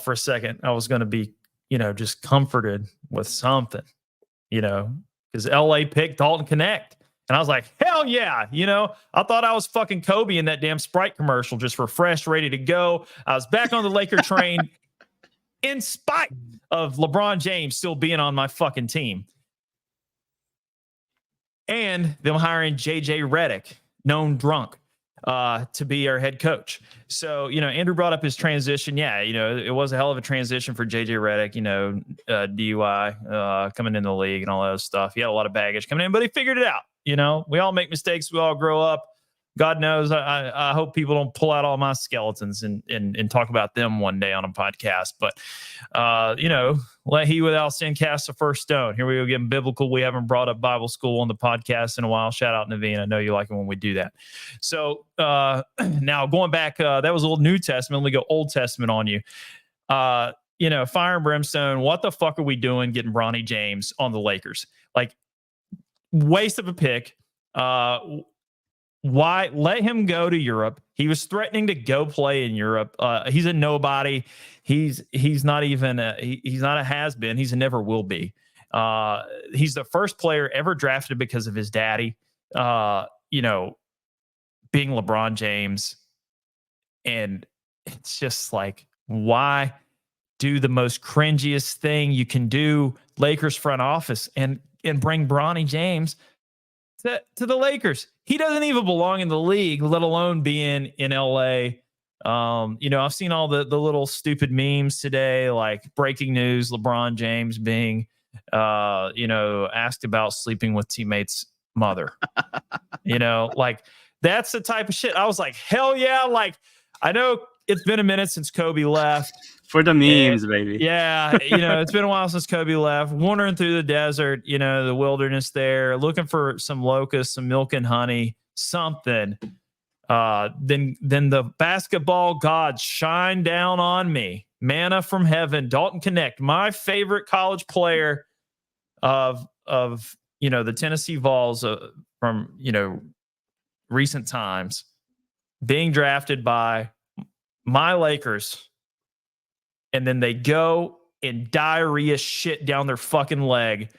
for a second I was going to be, just comforted with something, because LA picked Dalton Connect. And I was like, hell yeah. I thought I was fucking Kobe in that damn Sprite commercial, just refreshed, ready to go. I was back on the Laker train in spite of LeBron James still being on my fucking team. And them hiring JJ Redick, known drunk, to be our head coach. So, Andrew brought up his transition. Yeah, it was a hell of a transition for JJ Redick, DUI, coming in the league and all that stuff. He had a lot of baggage coming in, but he figured it out. We all make mistakes. We all grow up. God knows. I hope people don't pull out all my skeletons and talk about them one day on a podcast. But, let he without sin cast the first stone. Here we go getting biblical. We haven't brought up Bible school on the podcast in a while. Shout out Naveen. I know you like it when we do that. So now going back, that was a little New Testament. We go Old Testament on you. Fire and brimstone. What the fuck are we doing getting Bronny James on the Lakers? Like, waste of a pick. Why let him go to Europe? He was threatening to go play in Europe. He's a nobody. He's not even he's not a has-been. He's a never will be. He's the first player ever drafted because of his daddy, being LeBron James. And it's just like, why do the most cringiest thing you can do, Lakers front office, and bring Bronny James to the Lakers? He doesn't even belong in the league, let alone being in LA. I've seen all the little stupid memes today, like breaking news, LeBron James being, asked about sleeping with teammates' mother. Like that's the type of shit. I was like, hell yeah. Like, I know it's been a minute since Kobe left. For the memes, baby. Yeah, it's been a while since Kobe left. Wandering through the desert, the wilderness there, looking for some locusts, some milk and honey, something. Then the basketball gods shine down on me. Manna from heaven. Dalton Connect, my favorite college player of the Tennessee Vols from recent times, being drafted by my Lakers, and then they go and diarrhea shit down their fucking leg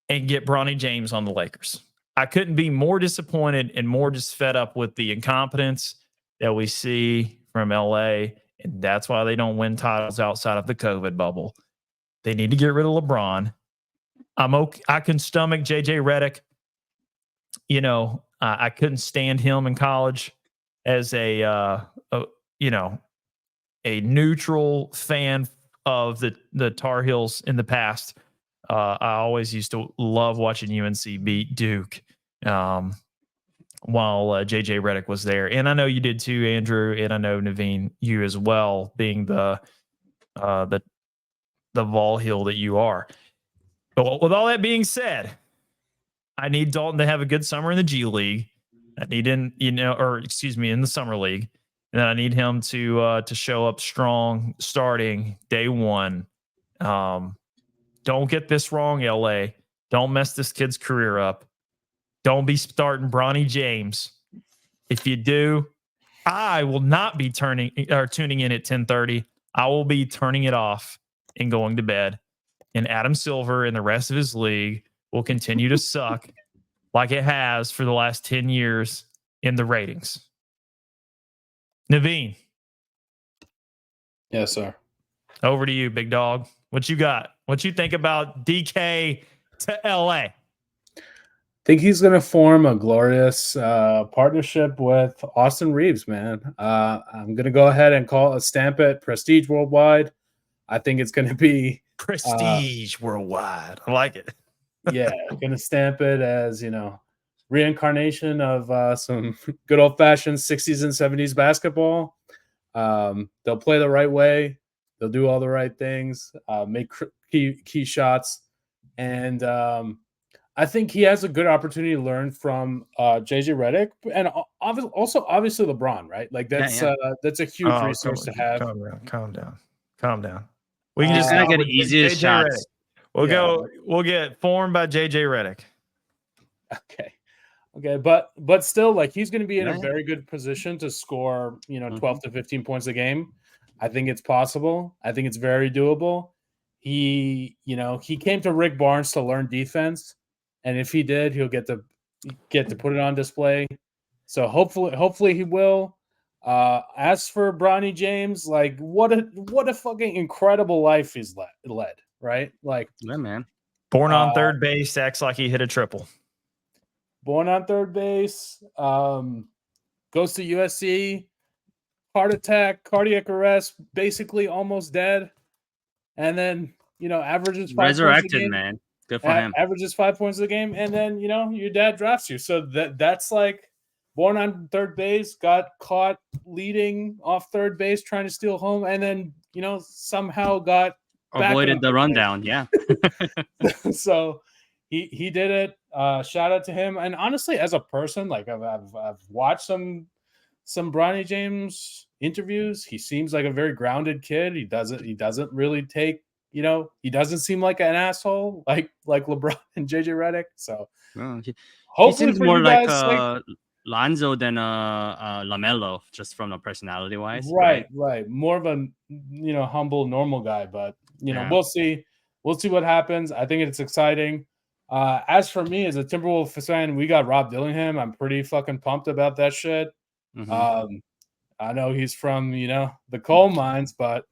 and get Bronny James on the Lakers. I couldn't be more disappointed and more just fed up with the incompetence that we see from LA. And that's why they don't win titles outside of the COVID bubble. They need to get rid of LeBron. I'm okay. I can stomach JJ Redick. I couldn't stand him in college as a neutral fan of the Tar Heels in the past. I always used to love watching UNC beat Duke while JJ Redick was there. And I know you did too, Andrew, and I know Naveen, you as well, being the Vol heel that you are. But with all that being said, I need Dalton to have a good summer in the G League. I need him, in the summer league. And then I need him to show up strong starting day one. Don't get this wrong, LA. Don't mess this kid's career up. Don't be starting Bronny James. If you do, I will not be tuning in at 10:30. I will be turning it off and going to bed. And Adam Silver and the rest of his league will continue to suck like it has for the last 10 years in the ratings. Naveen. Yes, sir. Over to you, big dog. What you got? What you think about DK to LA? I think he's going to form a glorious partnership with Austin Reeves, man. I'm going to go ahead and stamp it Prestige Worldwide. I think it's going to be Prestige Worldwide. I like it. Yeah, going to stamp it as, reincarnation of some good old-fashioned 60s and 70s basketball. They'll play the right way. They'll do all the right things, make key shots. And I think he has a good opportunity to learn from JJ Redick and also obviously LeBron, right? Like that's a huge resource to have. Calm down. We can just get easiest shots. We'll get formed by JJ Redick. Okay, but still, like, he's going to be in a very good position to score, 12 to 15 points a game. I think it's possible. I think it's very doable. He came to Rick Barnes to learn defense, and if he did, he'll get to put it on display. So hopefully he will. As for Bronny James, like, what a fucking incredible life he's led, right? Like, yeah, man. Born on third base, acts like he hit a triple. Born on third base, goes to USC, heart attack, cardiac arrest, basically almost dead, and then averages 5 resurrected, points a game. Man. Good for him. Averages 5 points a game, and then your dad drafts you. So that's like born on third base, got caught leading off third base, trying to steal home, and then somehow got avoided the rundown. Yeah. So he did it. Shout out to him. And honestly, as a person, like I've watched some Bronny James interviews. He seems like a very grounded kid. He doesn't really take, he doesn't seem like an asshole like LeBron and JJ Redick. So he seems more like Lonzo than LaMelo, just from the personality wise. Right. More of a humble, normal guy, but we'll see. We'll see what happens. I think it's exciting. As for me, as a Timberwolves fan, we got Rob Dillingham. I'm pretty fucking pumped about that shit. Mm-hmm. I know he's from the coal mines, but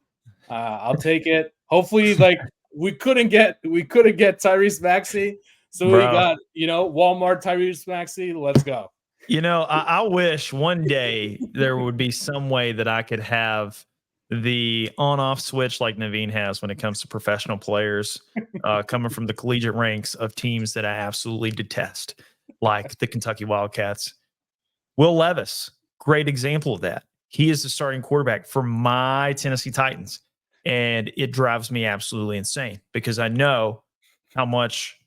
I'll take it. Hopefully, like we couldn't get Tyrese Maxey, so we got Walmart Tyrese Maxey. Let's go. I wish one day there would be some way that I could have the on-off switch like Naveen has when it comes to professional players coming from the collegiate ranks of teams that I absolutely detest, like the Kentucky Wildcats. Will Levis, great example of that. He is the starting quarterback for my Tennessee Titans. And it drives me absolutely insane because I know how much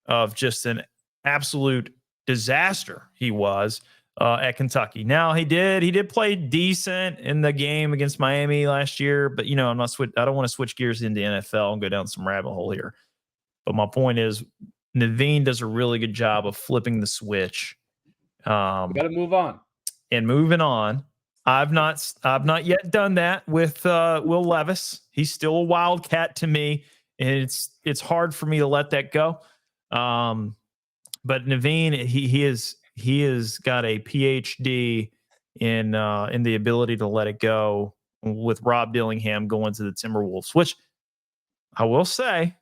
of just an absolute disaster he was at Kentucky. Now he did play decent in the game against Miami last year, but I don't want to switch gears into NFL and go down some rabbit hole here. But my point is, Naveen does a really good job of flipping the switch. We got to move on. And moving on. I've not yet done that with Will Levis. He's still a wildcat to me, and it's hard for me to let that go. But Naveen, he has got a PhD in the ability to let it go with Rob Dillingham going to the Timberwolves, which I will say,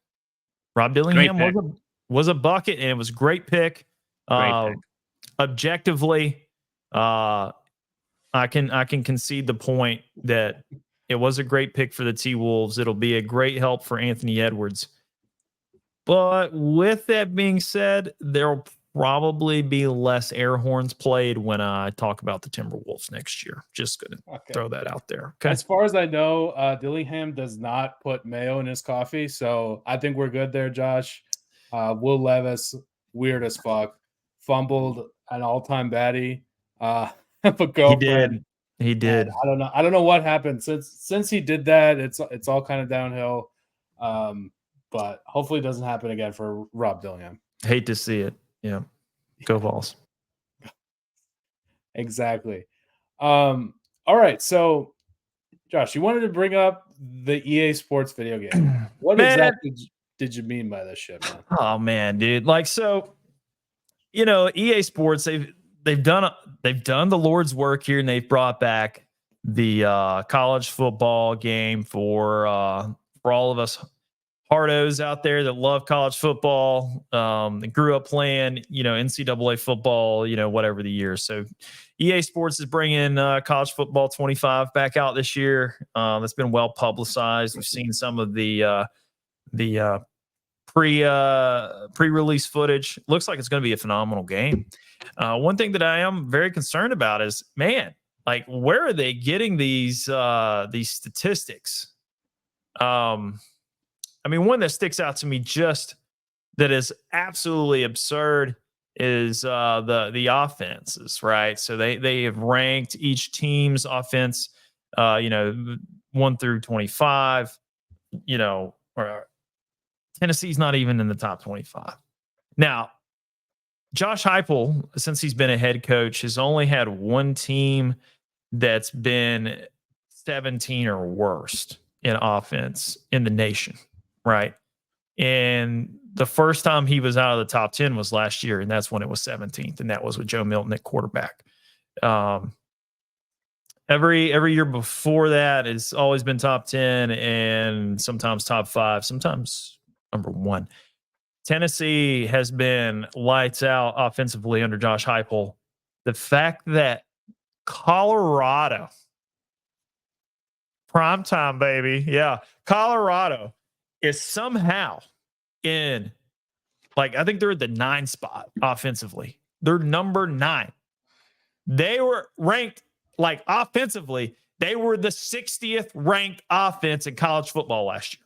Rob Dillingham was a bucket, and it was a great pick. Great pick. Objectively, I can concede the point that it was a great pick for the T-Wolves. It'll be a great help for Anthony Edwards. But with that being said, there'll probably be less air horns played when I talk about the Timberwolves next year. Just going to throw that out there. Okay. As far as I know, Dillingham does not put mayo in his coffee, so I think we're good there, Josh. Will Levis, weird as fuck, fumbled an all-time baddie. He did. And I don't know what happened since he did that. It's all kind of downhill. But hopefully it doesn't happen again for Rob Dillingham. Hate to see it. Yeah. Go Vols. Exactly. All right. So, Josh, you wanted to bring up the EA Sports video game. What exactly did you mean by this shit, man? Oh man, dude. EA Sports, they've done the Lord's work here, and they've brought back the college football game for all of us hardos out there that love college football, that grew up playing, NCAA football, whatever the year. So EA Sports is bringing college football 25 back out this year. That's been well publicized. We've seen some of the pre-release footage. Looks like it's going to be a phenomenal game. One thing that I am very concerned about is, man, where are they getting these statistics? One that sticks out to me just that is absolutely absurd is the offenses, right? So they have ranked each team's offense, 1 through 25, or Tennessee's not even in the top 25. Now, Josh Heupel, since he's been a head coach, has only had one team that's been 17 or worse in offense in the nation, right? And the first time he was out of the top 10 was last year, and that's when it was 17th, and that was with Joe Milton at quarterback. Every year before that, it's always been top 10 and sometimes top 5, sometimes number 1. Tennessee has been lights out offensively under Josh Heupel. The fact that Colorado, primetime, baby, yeah, Colorado is somehow in, I think they're at the 9 spot offensively. They're number 9. They were ranked, offensively, they were the 60th ranked offense in college football last year.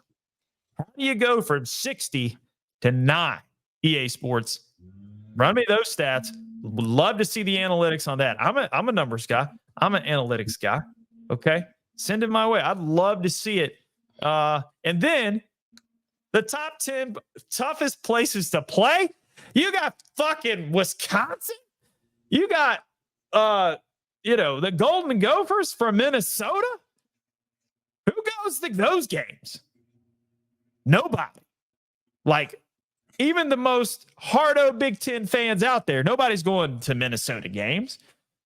How do you go from 60 to 9? EA Sports, run me those stats. Would love to see the analytics on that. I'm a numbers guy. I'm an analytics guy. Okay, send it my way. I'd love to see it. And then the top 10 toughest places to play. You got fucking Wisconsin. You got the Golden Gophers from Minnesota. Who goes to those games? Nobody. Even the most hardo Big Ten fans out there, nobody's going to Minnesota games.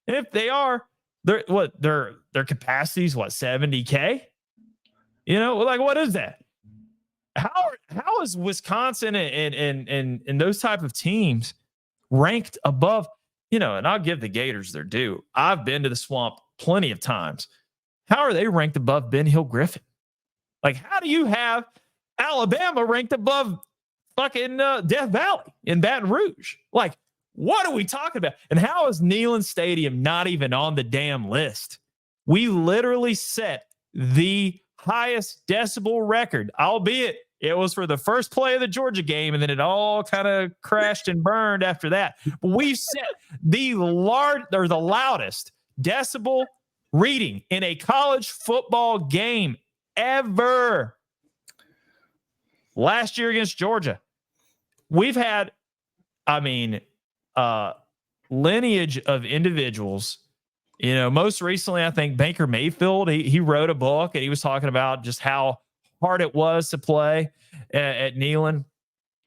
And if they are, their capacity's 70K? What is that? How is Wisconsin and those type of teams ranked above, and I'll give the Gators their due. I've been to the Swamp plenty of times. How are they ranked above Ben Hill Griffin? How do you have Alabama ranked above fucking Death Valley in Baton Rouge? What are we talking about? And how is Neyland Stadium not even on the damn list? We literally set the highest decibel record, albeit it was for the first play of the Georgia game, and then it all kind of crashed and burned after that. But we've set the loudest decibel reading in a college football game ever. Last year against Georgia, we've had, lineage of individuals. Most recently, I think Baker Mayfield, he wrote a book and he was talking about just how hard it was to play at Neyland.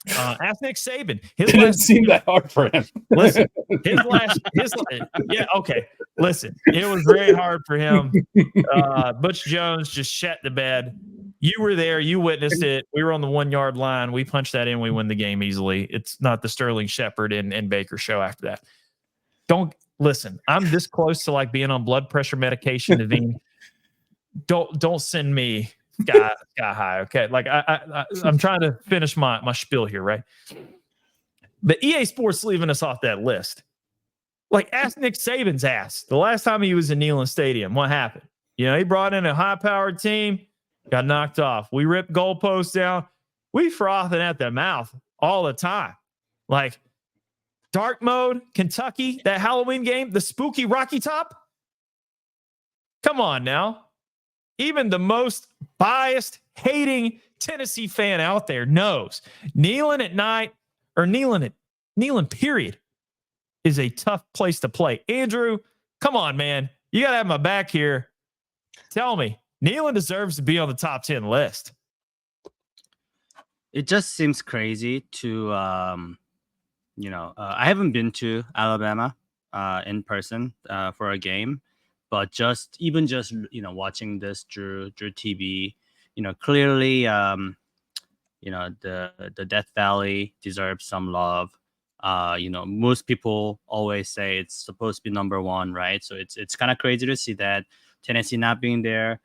Ask Nick Saban. It didn't seem that hard for him. Listen, okay. Listen, it was very hard for him. Butch Jones just shut the bed. You were there. You witnessed it. We were on the 1 yard line. We punched that in. We win the game easily. It's not the Sterling Shepard and Baker show after that. Don't listen. I'm this close to like being on blood pressure medication. Naveen, don't send me sky high. Okay, like I'm trying to finish my spiel here, right? But EA Sports leaving us off that list. Like, ask Nick Saban's ass. The last time he was in Neyland Stadium, what happened? He brought in a high-powered team, got knocked off. We ripped goalposts down. We frothing at the mouth all the time. Like, dark mode, Kentucky, that Halloween game, the spooky Rocky Top. Come on now. Even the most biased, hating Tennessee fan out there knows Neyland at night, or Neyland period, is a tough place to play. Andrew, come on, man. You got to have my back here. Tell me, Neyland deserves to be on the top 10 list. It just seems crazy to, I haven't been to Alabama in person for a game, but just watching this through TV, clearly, the Death Valley deserves some love. Most people always say it's supposed to be number one, right? So it's kind of crazy to see that Tennessee not being there.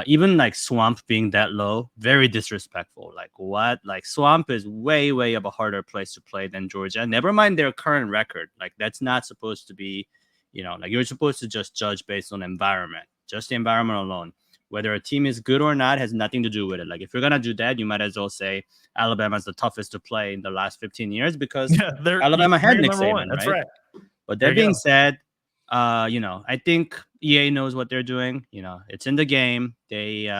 Even like Swamp being that low, very disrespectful. Like, what? Like, Swamp is way, way of a harder place to play than Georgia. Never mind their current record. Like, that's not supposed to be, like, you're supposed to just judge based on environment, just the environment alone. Whether a team is good or not has nothing to do with it. Like, if you're gonna do that, you might as well say Alabama's the toughest to play in the last 15 years because Alabama had Nick Saban, That's right? But that being said, I think EA knows what they're doing. It's in the game. It's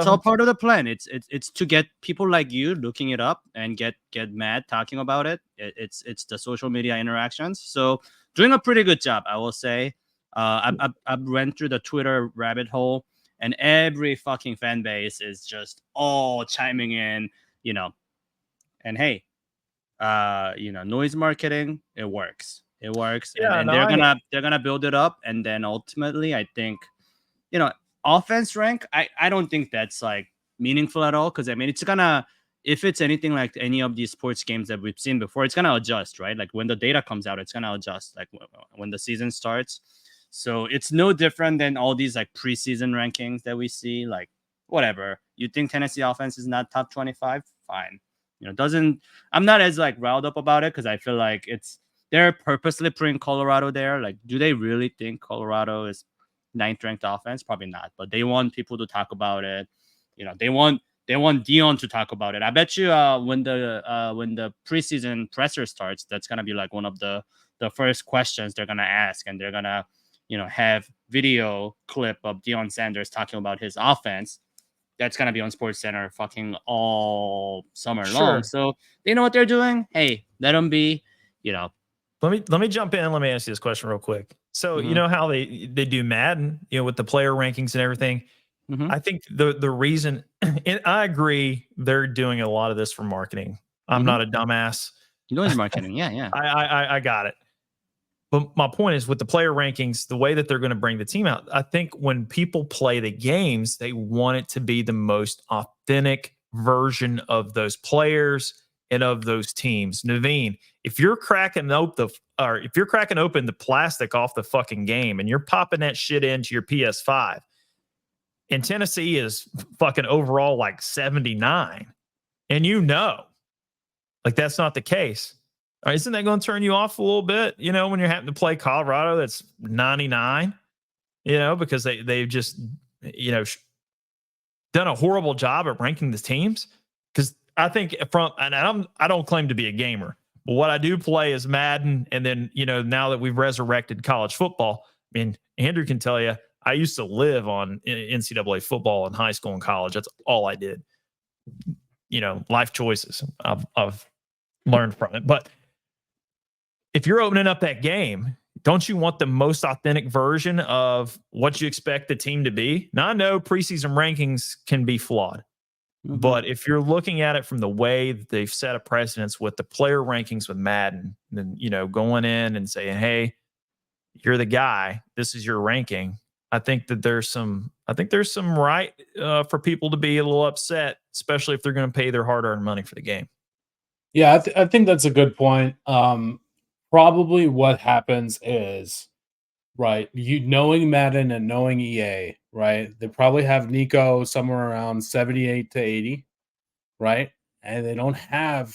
all part of the plan. It's to get people like you looking it up and get mad talking about it. It's the social media interactions. So doing a pretty good job, I will say. I went through the Twitter rabbit hole, and every fucking fan base is just all chiming in, and hey, noise marketing, it works. It works. Yeah, and they're gonna build it up. And then ultimately, I think, offense rank, I don't think that's like meaningful at all. Cause it's gonna, if it's anything like any of these sports games that we've seen before, it's gonna adjust, right? Like when the data comes out, it's gonna adjust, like when the season starts. So it's no different than all these like preseason rankings that we see. Like, whatever. You think Tennessee offense is not top 25? Fine. I'm not as like riled up about it because I feel like they're purposely putting Colorado there. Like, do they really think Colorado is 9th ranked offense? Probably not. But they want people to talk about it. They want Dion to talk about it. I bet you when the preseason presser starts, that's gonna be like one of the first questions they're gonna ask, and they're gonna have video clip of Deion Sanders talking about his offense. That's gonna be on SportsCenter fucking all summer long. So they know what they're doing. Hey, let them be. Let me jump in. Let me ask you this question real quick. So you know how they do Madden, with the player rankings and everything. I think the reason, and I agree, they're doing a lot of this for marketing. I'm not a dumbass. Noise marketing, yeah. I got it. But my point is, with the player rankings, the way that they're going to bring the team out, I think when people play the games, they want it to be the most authentic version of those players and of those teams. Naveen, if you're cracking open the plastic off the fucking game and you're popping that shit into your PS5, and Tennessee is fucking overall like 79, and like that's not the case. Isn't that going to turn you off a little bit, when you're having to play Colorado that's 99, because they've just, done a horrible job at ranking the teams. Because I think I don't claim to be a gamer, but what I do play is Madden. And then, now that we've resurrected college football, I mean, Andrew can tell you, I used to live on NCAA football in high school and college. That's all I did. Life choices I've learned from it. But if you're opening up that game, don't you want the most authentic version of what you expect the team to be? Now, I know preseason rankings can be flawed, but if you're looking at it from the way that they've set a precedence with the player rankings with Madden, then, going in and saying, hey, you're the guy, this is your ranking. I think there's some right for people to be a little upset, especially if they're going to pay their hard-earned money for the game. Yeah, I think that's a good point. Probably what happens is, right, you knowing Madden and knowing EA, right, they probably have Nico somewhere around 78 to 80, right? And they don't have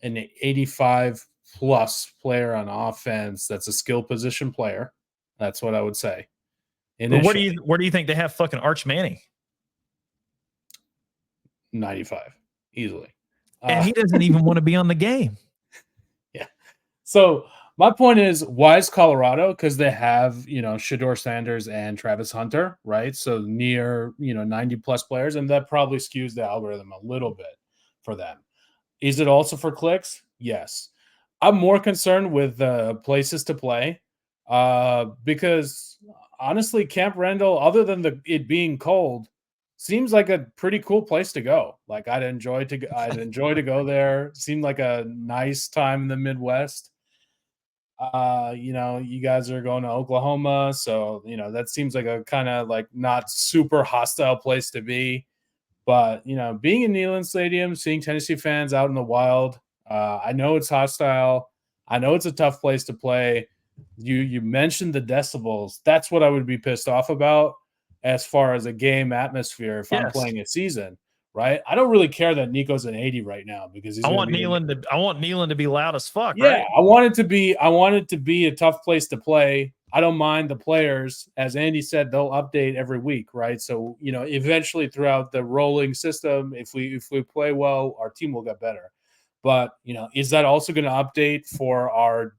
an 85 plus player on offense that's a skill position player. That's what I would say. But where do you think they have fucking Arch Manning? 95 easily. And he doesn't even want to be on the game. Yeah. So my point is, why is Colorado? Because they have, Shedeur Sanders and Travis Hunter, right? So near, 90 plus players, and that probably skews the algorithm a little bit for them. Is it also for clicks? Yes. I'm more concerned with places to play because honestly, Camp Randall, other than it being cold, seems like a pretty cool place to go. Like I'd enjoy to go there. Seemed like a nice time in the Midwest. You guys are going to Oklahoma, so that seems like a kind of like not super hostile place to be. But being in Neyland Stadium, seeing Tennessee fans out in the wild, I know it's hostile. I know it's a tough place to play. You mentioned the decibels. That's what I would be pissed off about as far as a game atmosphere if I'm playing a season, right? I don't really care that Nico's an 80 right now because I want Neyland to be loud as fuck. Yeah, right? I want it to be a tough place to play. I don't mind the players. As Andy said, they'll update every week, right? So, eventually throughout the rolling system, if we play well, our team will get better. But, is that also going to update for our,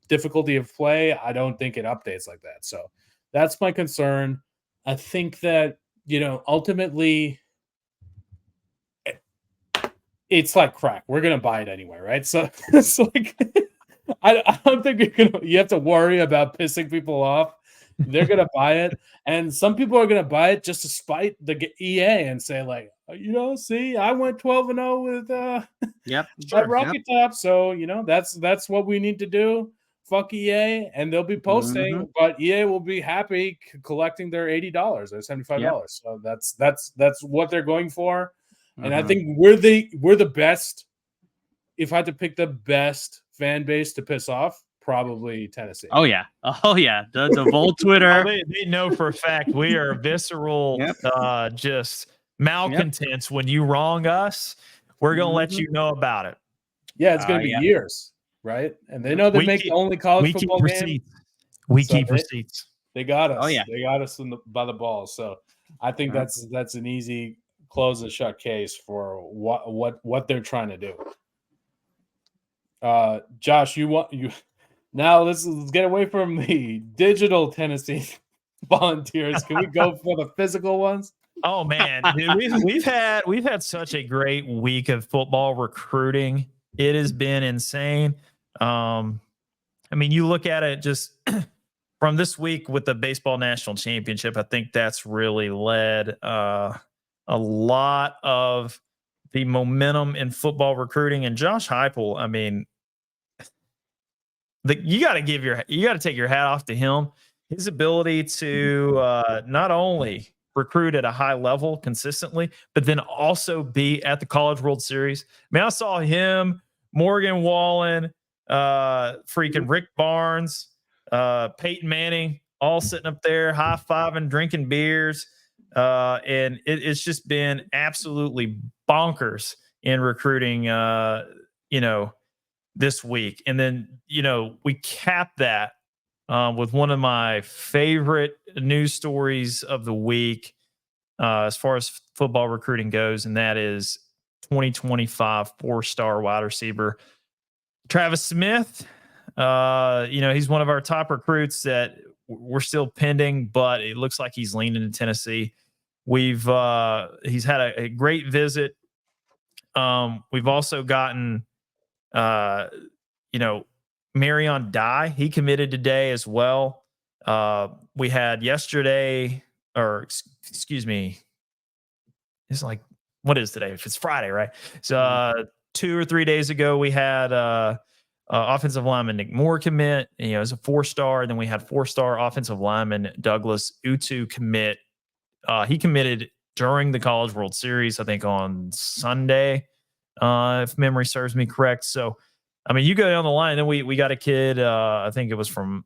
difficulty of play? I don't think it updates like that. So that's my concern. I think that, ultimately it's like crack. We're going to buy it anyway, right? So it's like I don't think you have to worry about pissing people off. They're going to buy it. And some people are going to buy it just to spite the EA and say like, see, I went 12-0 with lockytop. So, that's what we need to do. Fuck EA, and they'll be posting, but EA will be happy collecting their $80 or $75. Yep. So that's what they're going for. And I think we're the best. If I had to pick the best fan base to piss off, probably Tennessee. Oh yeah. The Volt Twitter. They know for a fact we are visceral, just malcontents. When you wrong us, we're gonna let you know about it. Yeah, it's gonna be years. Right, and they know they make the only college football game. We keep receipts. They got us. Oh yeah, they got us by the balls. So I think that's an easy close and shut case for what they're trying to do. Josh, now let's get away from the digital Tennessee Volunteers. Can we go for the physical ones? Oh man, dude, we've had such a great week of football recruiting. It has been insane. I mean, you look at it just from this week with the baseball national championship. I think that's really led a lot of the momentum in football recruiting. And Josh Heupel, I mean, you got to take your hat off to him. His ability to not only recruit at a high level consistently, but then also be at the College World Series. I mean, I saw him, Morgan Wallen, freaking Rick Barnes, Peyton Manning, all sitting up there high-fiving, drinking beers. And it's just been absolutely bonkers in recruiting, this week. And then, we cap that with one of my favorite news stories of the week as far as football recruiting goes, and that is 2025 4-star wide receiver Travis Smith. He's one of our top recruits that we're still pending, but it looks like he's leaning to Tennessee. He's had a great visit. We've also gotten, Marion Dye. He committed today as well. We had yesterday, or excuse me, it's like, what is today? If it's Friday, right? So 2 or 3 days ago, we had offensive lineman Nick Moore commit. As a 4-star, and then we had 4-star offensive lineman Douglas Utu commit. He committed during the College World Series, I think on Sunday, if memory serves me correct. So, you go down the line, then we got a kid, I think it was from,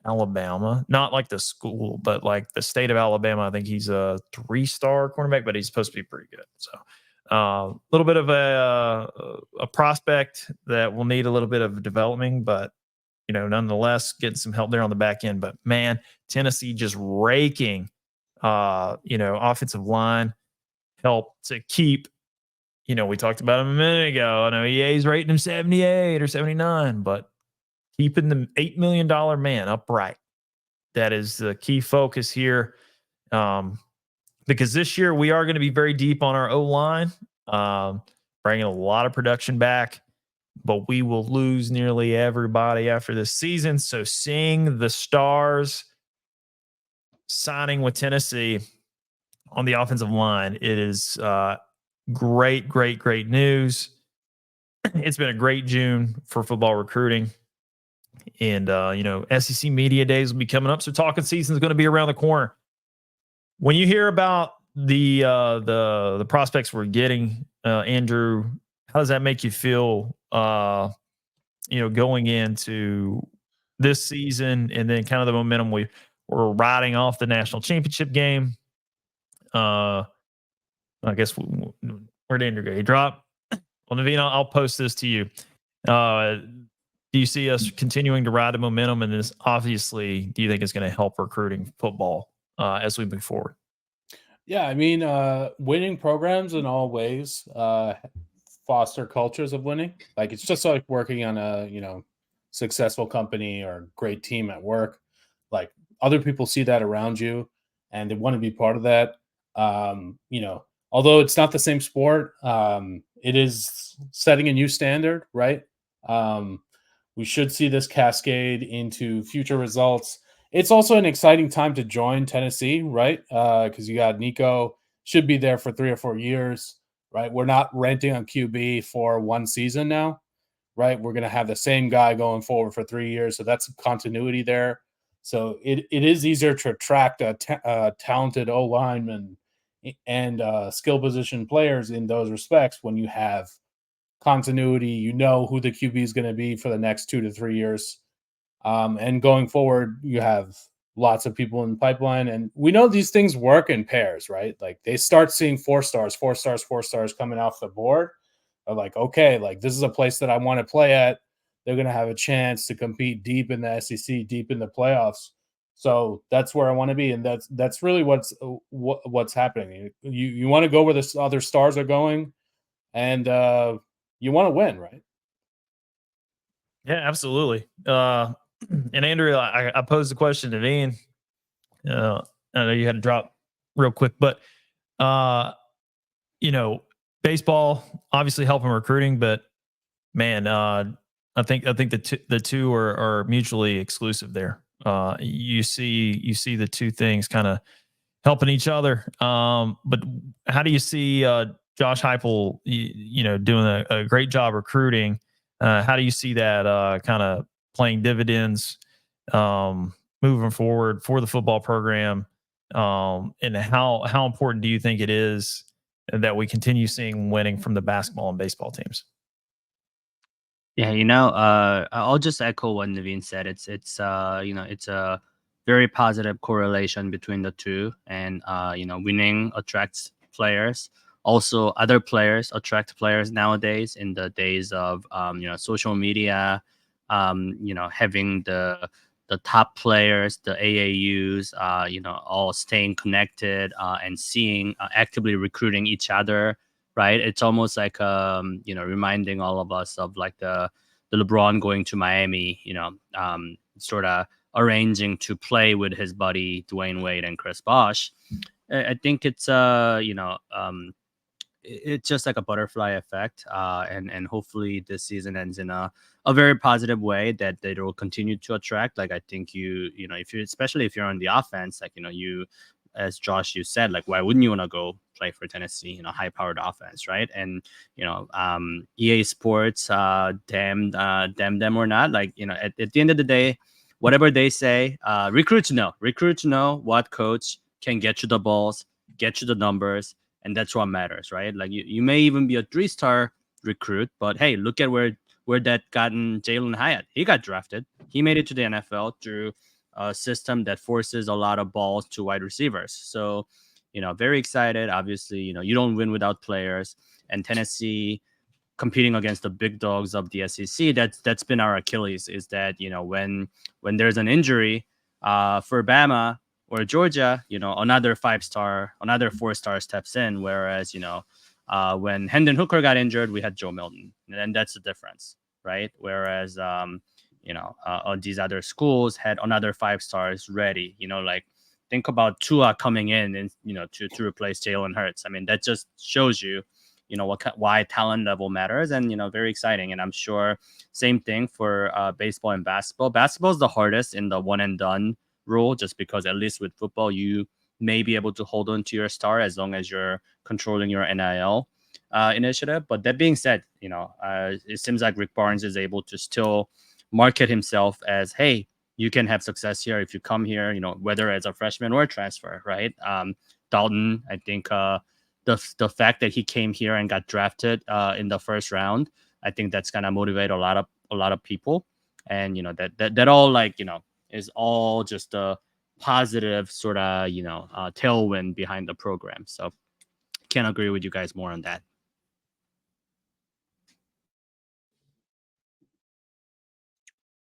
Alabama, not like the school, but like the state of Alabama. I think he's a 3-star cornerback, but he's supposed to be pretty good. So a little bit of a prospect that will need a little bit of development, but nonetheless, getting some help there on the back end. But man, Tennessee just raking, offensive line help to keep. We talked about him a minute ago. I know EA's rating him 78 or 79, but keeping the $8 million man upright, that is the key focus here. Because this year we are going to be very deep on our O-line, bringing a lot of production back, but we will lose nearly everybody after this season. So seeing the Stars signing with Tennessee on the offensive line, it is great news. It's been a great June for football recruiting. And, SEC Media Days will be coming up. So talking season is going to be around the corner. When you hear about the prospects we're getting, Andrew, how does that make you feel, going into this season, and then kind of the momentum we're riding off the national championship game? I guess where'd Andrew go? He dropped. Well, Naveen, I'll post this to you. Do you see us continuing to ride the momentum? And this, obviously, do you think it's going to help recruiting football as we move forward? Yeah, winning programs in all ways foster cultures of winning. Like, it's just like working on a successful company or great team at work. Like, other people see that around you, and they want to be part of that. Although it's not the same sport, it is setting a new standard, right? We should see this cascade into future results. It's also an exciting time to join Tennessee, right? Because you got Nico, should be there for 3 or 4 years, right? We're not renting on QB for 1 season now, right? We're going to have the same guy going forward for 3 years. So that's continuity there. So it is easier to attract a talented O-lineman and skill position players in those respects when you have continuity. Who the QB is going to be for the next 2 to 3 years. And going forward, you have lots of people in the pipeline. And we know these things work in pairs, right? Like, they start seeing 4 stars coming off the board. They're like, okay, like, this is a place that I want to play at. They're going to have a chance to compete deep in the SEC, deep in the playoffs. So that's where I want to be. And that's really what's happening. You want to go where the other stars are going, and you want to win, right? Yeah, absolutely. And Andrew, I posed the question to Dean. I know you had to drop real quick, but baseball obviously helping recruiting, but man, I think the two are mutually exclusive there. You see the two things kind of helping each other. But how do you see Josh Heupel, doing a great job recruiting? How do you see that kind of playing dividends moving forward for the football program? And how important do you think it is that we continue seeing winning from the basketball and baseball teams? Yeah, I'll just echo what Naveen said. It's a very positive correlation between the two, and winning attracts players. Also, other players attract players nowadays in the days of social media, having the the top players, the AAUs, all staying connected and seeing actively recruiting each other, right? It's almost like reminding all of us of like the LeBron going to Miami, sort of arranging to play with his buddy Dwayne Wade and Chris Bosh. I think it's it's just like a butterfly effect, and hopefully this season ends in a very positive way that they will continue to attract. Like I think if you especially if you're on the offense, like you, as Josh you said, like why wouldn't you want to go play for Tennessee? High powered offense, right? And EA Sports, damn them or not, like at the end of the day, whatever they say, recruits know what coach can get you the balls, get you the numbers, and that's what matters, right? Like you may even be a 3-star recruit, but hey, look at where that gotten Jalen Hyatt. He got drafted. He made it to the NFL through a system that forces a lot of balls to wide receivers. So, very excited. Obviously, you don't win without players. And Tennessee competing against the big dogs of the SEC, that's been our Achilles, is that when there's an injury for Bama or Georgia, another 5-star, another 4-star steps in. Whereas, when Hendon Hooker got injured, we had Joe Milton, and that's the difference, right? Whereas, these other schools had another 5-stars ready. Like think about Tua coming in and to replace Jalen Hurts. I mean, that just shows you, why talent level matters, and very exciting. And I'm sure same thing for baseball and basketball. Basketball is the hardest in the one and done rule, just because at least with football you may be able to hold on to your star as long as you're controlling your NIL initiative. But that being said, it seems like Rick Barnes is able to still market himself as, hey, you can have success here if you come here, whether as a freshman or a transfer, right? Dalton, I think the fact that he came here and got drafted in the first round, I think that's gonna motivate a lot of people. And that all, like, is all just a positive sort of tailwind behind the program. So can't agree with you guys more on that.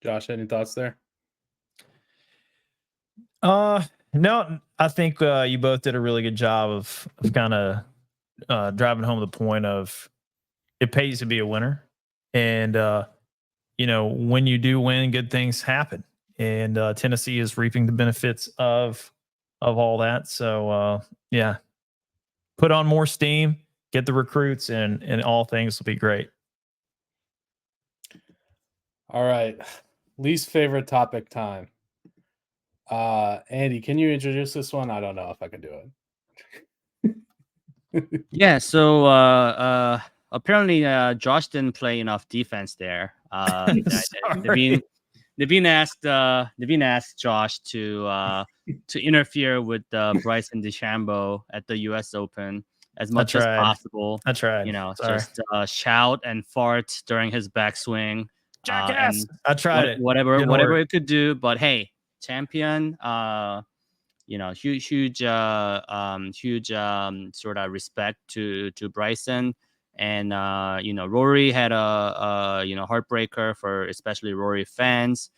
Josh, any thoughts there? No, I think you both did a really good job of kind of driving home the point of it pays to be a winner. And, when you do win, good things happen. And Tennessee is reaping the benefits of all that. So, yeah, put on more steam, get the recruits, and all things will be great. All right. Least favorite topic time. Andy, can you introduce this one? I don't know if I can do it. Yeah, so apparently Josh didn't play enough defense there. They've been asked Josh to interfere with Bryson DeChambeau at the U.S. Open as much as possible. That's right. Just shout and fart during his backswing. Jackass! I tried it. Whatever it could do, but hey, champion. Huge sort of respect to Bryson. And Rory had a heartbreaker for especially Rory fans,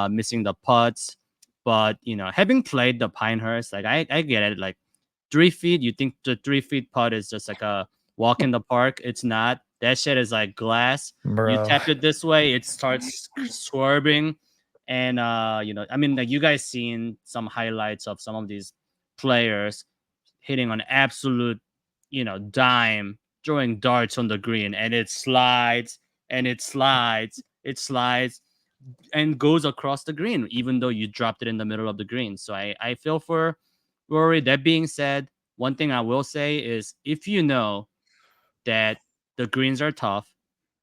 missing the putts. But having played the Pinehurst, like I get it. Like 3 feet, you think the 3 feet putt is just like a walk in the park? It's not. That shit is like glass. Bro. You tap it this way, it starts swerving. And I mean, like, you guys seen some highlights of some of these players hitting on absolute, dime, throwing darts on the green, and it slides and it slides, and goes across the green, even though you dropped it in the middle of the green. So I feel for Rory. That being said, one thing I will say is, if you know that the greens are tough,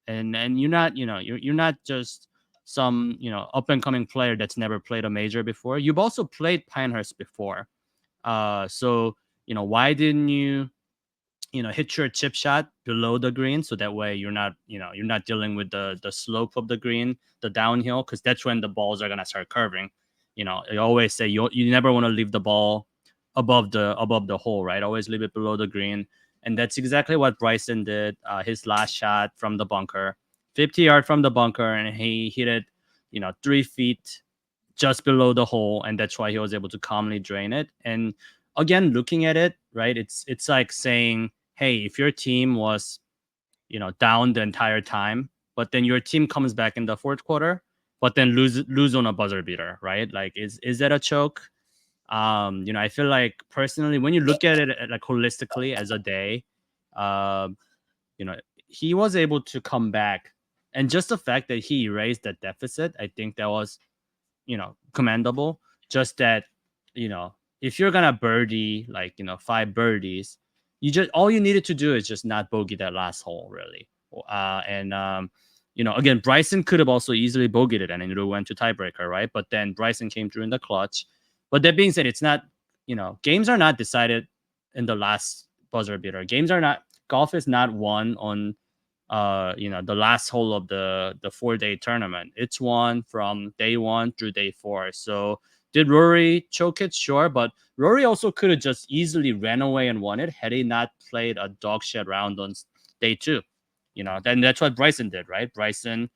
and you're not, you're not just some, up and coming player that's never played a major before. You've also played Pinehurst before. So, why didn't you, hit your chip shot below the green, so that way you're not dealing with the slope of the green, the downhill, because that's when the balls are gonna start curving. I always say you never want to leave the ball above the hole, right? Always leave it below the green. And that's exactly what Bryson did. His last shot from the bunker, 50 yards from the bunker, and he hit it, 3 feet just below the hole, and that's why he was able to calmly drain it. And again, looking at it, right, it's like saying, hey, if your team was, down the entire time, but then your team comes back in the fourth quarter, but then lose on a buzzer beater, right? Like, is that a choke? I feel like personally, when you look at it like holistically as a day, um, he was able to come back, and just the fact that he erased that deficit, I think that was, commendable. Just that, if you're gonna birdie like, 5 birdies, all you needed to do is just not bogey that last hole, really. And again, Bryson could have also easily bogeyed it, and then it went to tiebreaker, right? But then Bryson came through in the clutch. But that being said, it's not, games are not decided in the last buzzer beater. Golf is not won on the last hole of the 4-day tournament. It's won from day 1 through day 4. So did Rory choke it? Sure, but Rory also could have just easily ran away and won it had he not played a dog shit round on day 2. Then that's what Bryson did, right? Bryson,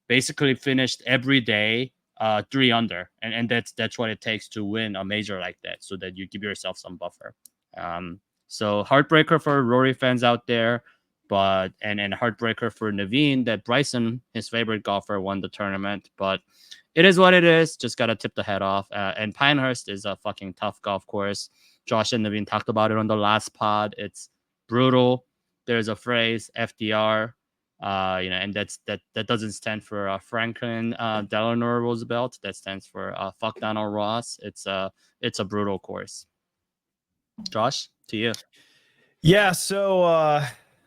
basically finished every day 3 under, and that's what it takes to win a major like that, so that you give yourself some buffer. So heartbreaker for Rory fans out there. But and heartbreaker for Naveen that Bryson, his favorite golfer, won the tournament. But it is what it is. Just gotta tip the head off. And Pinehurst is a fucking tough golf course. Josh and Naveen talked about it on the last pod. It's brutal. There's a phrase FDR, and that doesn't stand for Franklin Delano Roosevelt. That stands for fuck Donald Ross. It's a brutal course. Josh, to you. Yeah, so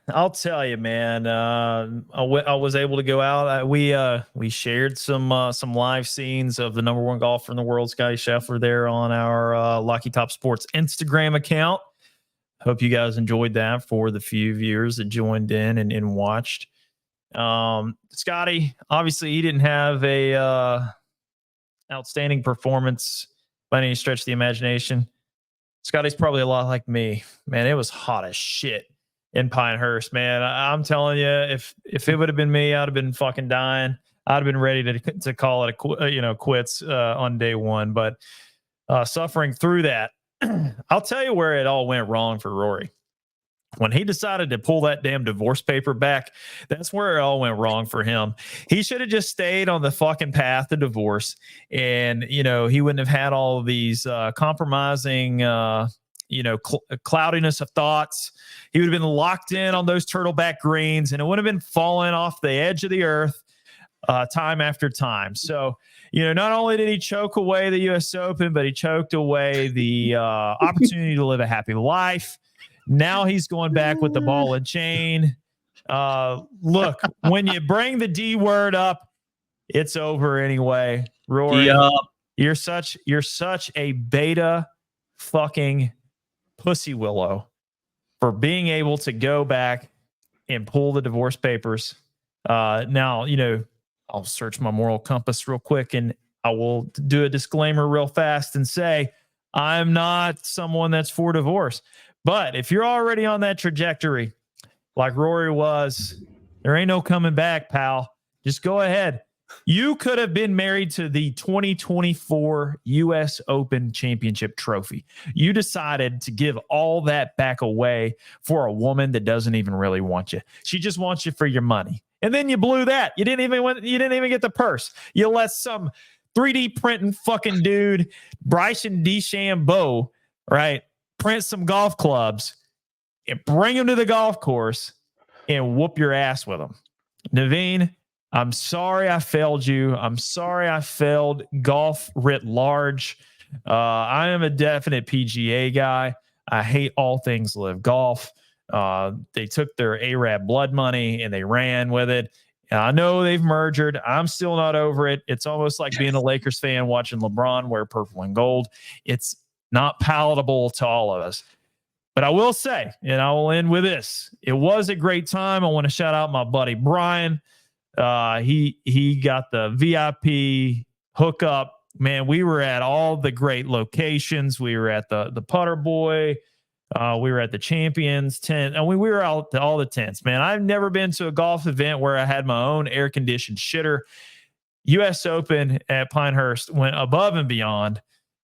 I'll tell you, man. I was able to go out. We shared some live scenes of the number 1 golfer in the world, Scotty Scheffler, there on our Lucky Top Sports Instagram account. Hope you guys enjoyed that for the few viewers that joined in and watched. Scotty, obviously, he didn't have a outstanding performance by any stretch of the imagination. Scotty's probably a lot like me, man. It was hot as shit in Pinehurst, man. I'm telling you, if it would have been me, I'd have been fucking dying. I'd have been ready to call it quits on day 1. But suffering through that, I'll tell you where it all went wrong for Rory. When he decided to pull that damn divorce paper back, that's where it all went wrong for him. He should have just stayed on the fucking path to divorce, and he wouldn't have had all of these compromising cloudiness of thoughts. He would have been locked in on those turtleback greens, and it would have been falling off the edge of the earth time after time. So, not only did he choke away the U.S. Open, but he choked away the opportunity to live a happy life. Now he's going back with the ball and chain. Look, when you bring the D word up, it's over anyway. Rory, you're such a beta fucking pussy willow for being able to go back and pull the divorce papers. Now, I'll search my moral compass real quick, and I will do a disclaimer real fast and say I'm not someone that's for divorce. But if you're already on that trajectory, like Rory was, there ain't no coming back, pal. Just go ahead. You could have been married to the 2024 U.S. Open Championship trophy. You decided to give all that back away for a woman that doesn't even really want you. She just wants you for your money. And then you blew that. You didn't even get the purse. You let some 3D printing fucking dude, Bryson DeChambeau, right, print some golf clubs and bring them to the golf course and whoop your ass with them. Naveen, I'm sorry I failed you. I'm sorry I failed golf writ large. I am a definite PGA guy. I hate all things live golf. They took their Arab blood money and they ran with it. And I know they've merged. I'm still not over it. It's almost like being a Lakers fan watching LeBron wear purple and gold. It's not palatable to all of us. But I will say, and I will end with this, it was a great time. I want to shout out my buddy Brian. He got the VIP hookup. Man, we were at all the great locations. We were at the Putter Boy. We were at the Champions tent, and we were out to all the tents. Man, I've never been to a golf event where I had my own air-conditioned shitter. U.S. Open at Pinehurst went above and beyond.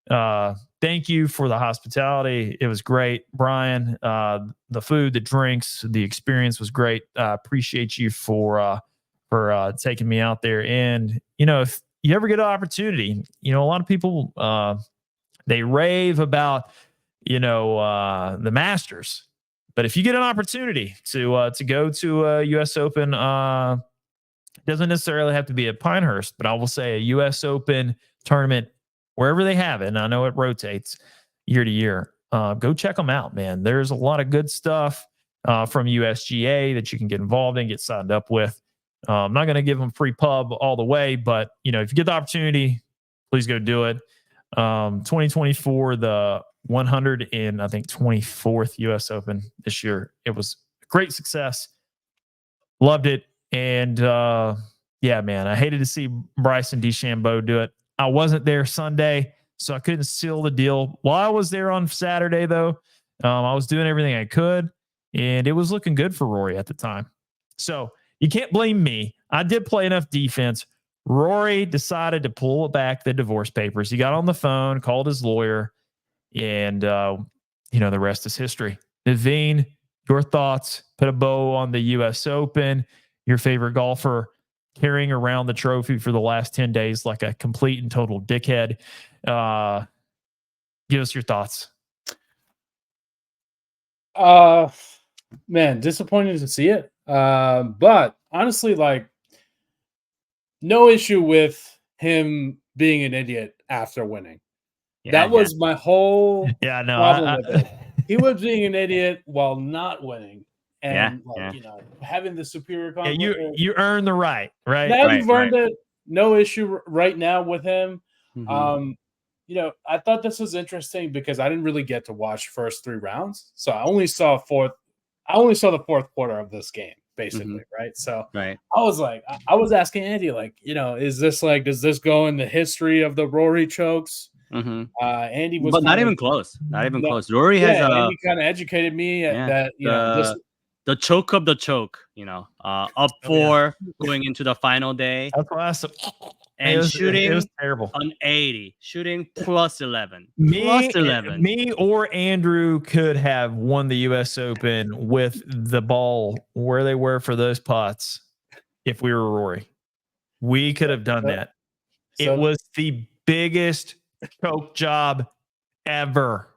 Thank you for the hospitality. It was great, Brian. The food, the drinks, the experience was great. Appreciate you for taking me out there. And if you ever get an opportunity, a lot of people they rave about the Masters, but if you get an opportunity to go to a U.S. Open, it doesn't necessarily have to be at Pinehurst, but I will say a U.S. Open tournament wherever they have it. And I know it rotates year to year. Go check them out, man. There's a lot of good stuff from USGA that you can get involved in, get signed up with. I'm not going to give them free pub all the way, but if you get the opportunity, please go do it. 2024, the 124th U.S. Open this year. It was a great success. Loved it. And yeah, man, I hated to see Bryson DeChambeau do it. I wasn't there Sunday, so I couldn't seal the deal. While I was there on Saturday, though, I was doing everything I could, and it was looking good for Rory at the time. So you can't blame me. I did play enough defense. Rory decided to pull back the divorce papers. He got on the phone, called his lawyer, and the rest is history. Naveen, your thoughts? Put a bow on the U.S. Open. Your favorite golfer carrying around the trophy for the last 10 days like a complete and total dickhead. Give us your thoughts. Man, disappointed to see it. But honestly, no issue with him being an idiot after winning. That was my whole problem with it. He was being an idiot while not winning. And having the superior confidence. You earned the right? Now you've earned it. No issue right now with him. I thought this was interesting because I didn't really get to watch first 3 rounds. So I only saw the fourth quarter of this game, basically, right? So I was asking Andy, is this does this go in the history of the Rory chokes? Andy was, but not even close. Not even close. Rory has Andy kind of educated me that the choke of the choke, up 4 going into the final day. That's awesome. And shooting, it was terrible. On 80, shooting plus 11. Me or Andrew could have won the U.S. Open with the ball where they were for those putts if we were Rory. We could have done that. It was the biggest choke job ever.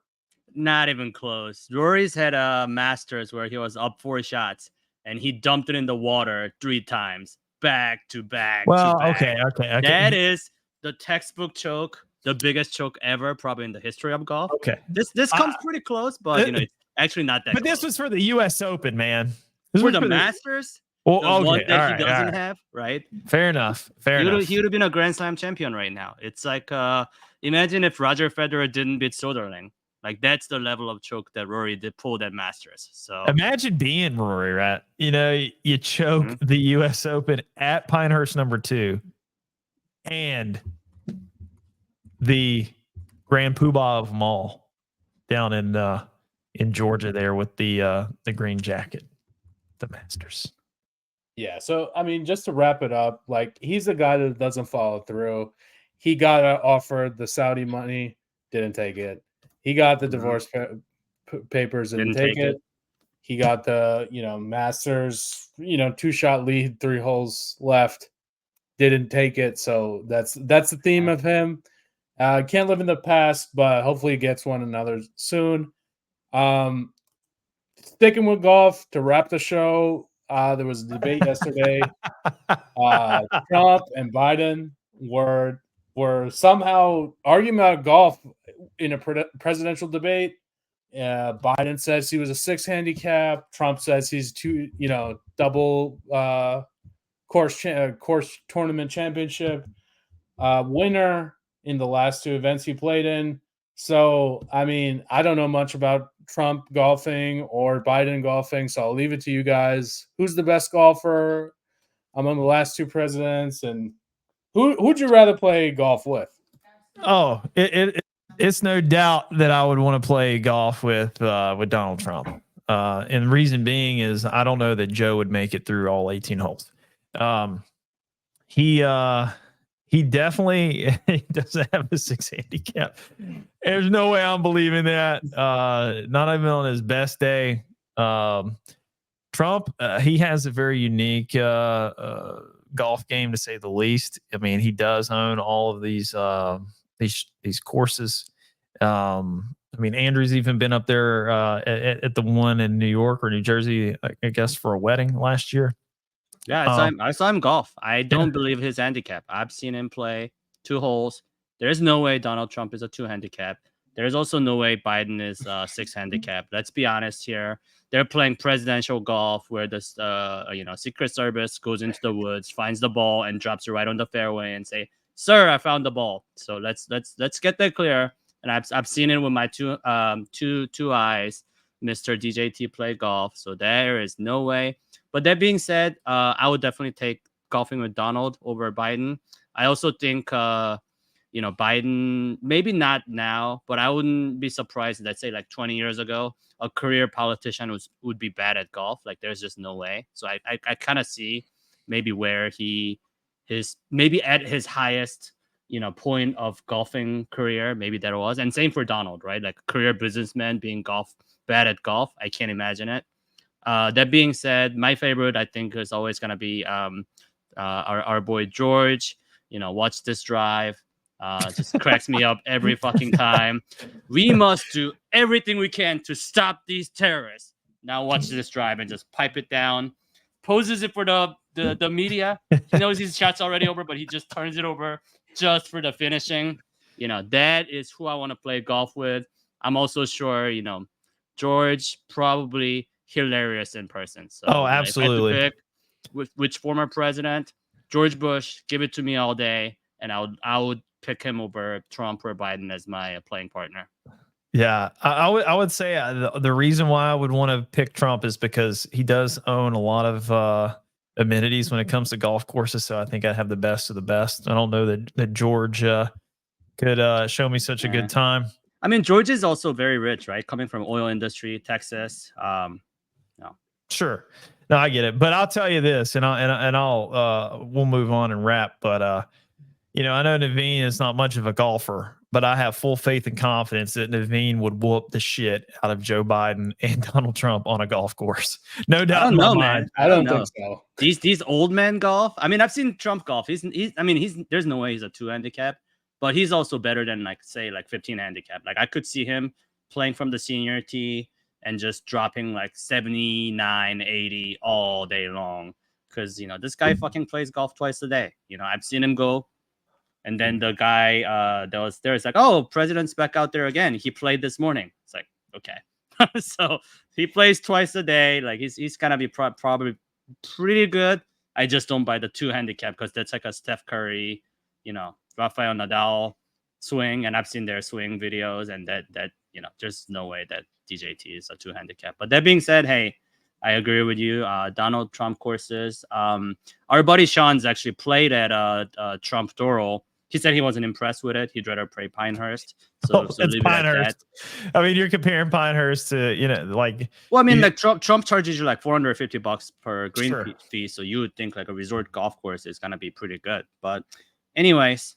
Not even close. Rory's had a Masters where he was up 4 shots and he dumped it in the water 3 times, back to back. Well, to back. Okay. That is the textbook choke, the biggest choke ever, probably in the history of golf. Okay. This comes pretty close, but it's actually not that. But close. This was for the U.S. Open, man. This was for the Masters. Well, the one that he doesn't have, right? Fair enough. He would have been a Grand Slam champion right now. It's like imagine if Roger Federer didn't beat Soderling. That's the level of choke that Rory did pull at Masters. So imagine being Rory, right? You choke the U.S. Open at Pinehurst #2 and the Grand Poobah of them all down in Georgia there with the green jacket, the Masters. Yeah. So, I mean, just to wrap it up, he's the guy that doesn't follow through. He got offered the Saudi money, didn't take it. He got the divorce papers, didn't take it. He got the, Masters, 2-shot lead, 3 holes left, didn't take it. So that's the theme of him. Can't live in the past, but hopefully he gets one another soon. Sticking with golf to wrap the show. There was a debate yesterday. Trump and Biden were somehow arguing about golf in a presidential debate. Biden says he was a 6 handicap. Trump says he's double course tournament championship winner in the last 2 events he played in. So, I mean, I don't know much about Trump golfing or Biden golfing, so I'll leave it to you guys. Who's the best golfer among the last 2 presidents, and who'd you rather play golf with? Oh, it's no doubt that I would want to play golf with Donald Trump. And the reason being is I don't know that Joe would make it through all 18 holes. he definitely he doesn't have a 6 handicap. There's no way I'm believing that. Not even on his best day. Trump, he has a very unique golf game, to say the least. I mean, he does own all of these courses. I mean, Andrew's even been up there at the one in New York or New Jersey, I guess, for a wedding last year. Yeah, I saw him golf. I don't believe his handicap. I've seen him play 2 holes. There's no way Donald Trump is a 2 handicap. There's also no way Biden is 6 handicap. Let's be honest here. They're playing presidential golf where the Secret Service goes into the woods, finds the ball, and drops it right on the fairway and say, "Sir, I found the ball." So let's get that clear. And I've seen it with my two eyes. Mr. DJT played golf, so there is no way. But that being said, I would definitely take golfing with Donald over Biden. I also think, Biden, maybe not now, but I wouldn't be surprised, let's say like 20 years ago, a career politician would be bad at golf. Like there's just no way. So I kind of see maybe where maybe at his highest, point of golfing career, maybe that was. And same for Donald, right? Like career businessman being bad at golf. I can't imagine it. That being said, my favorite, I think, is always going to be our boy George. Watch this drive. Just cracks me up every fucking time. We must do everything we can to stop these terrorists. Now watch this drive and just pipe it down. Poses it for the media. He knows his shot's already over, but he just turns it over just for the finishing. That is who I want to play golf with. I'm also sure, George probably hilarious in person. So absolutely. If I had to pick which former president, George Bush, give it to me all day, and I would pick him over Trump or Biden as my playing partner. Yeah, I would say the reason why I would want to pick Trump is because he does own a lot of amenities when it comes to golf courses. So I think I have the best of the best. I don't know that George could show me such a good time. I mean, George is also very rich, right? Coming from oil industry, Texas. No. Sure. No, I get it. But I'll tell you this, and I'll we'll move on and wrap. But I know Naveen is not much of a golfer, but I have full faith and confidence that Naveen would whoop the shit out of Joe Biden and Donald Trump on a golf course. No doubt in my mind. I don't think so. These old men golf. I mean, I've seen Trump golf. There's no way he's a 2 handicap. But he's also better than 15 handicap. Like I could see him playing from the senior tee and just dropping 79, 80 all day long. Because, this guy fucking plays golf twice a day. I've seen him go. And then the guy that was there is like, oh, president's back out there again. He played this morning. It's like, okay. So he plays twice a day. Like he's going to be probably pretty good. I just don't buy the 2 handicap because that's like a Steph Curry, Rafael Nadal swing, and I've seen their swing videos, and that there's no way that DJT is a 2 handicap. But that being said, hey, I agree with you. Donald Trump courses. Our buddy Sean's actually played at Trump Doral. He said he wasn't impressed with it. He'd rather play Pinehurst. So it's Pinehurst. I mean, you're comparing Pinehurst to Well, I mean, Trump charges you $450 per green fee, so you would think a resort golf course is gonna be pretty good. But anyways.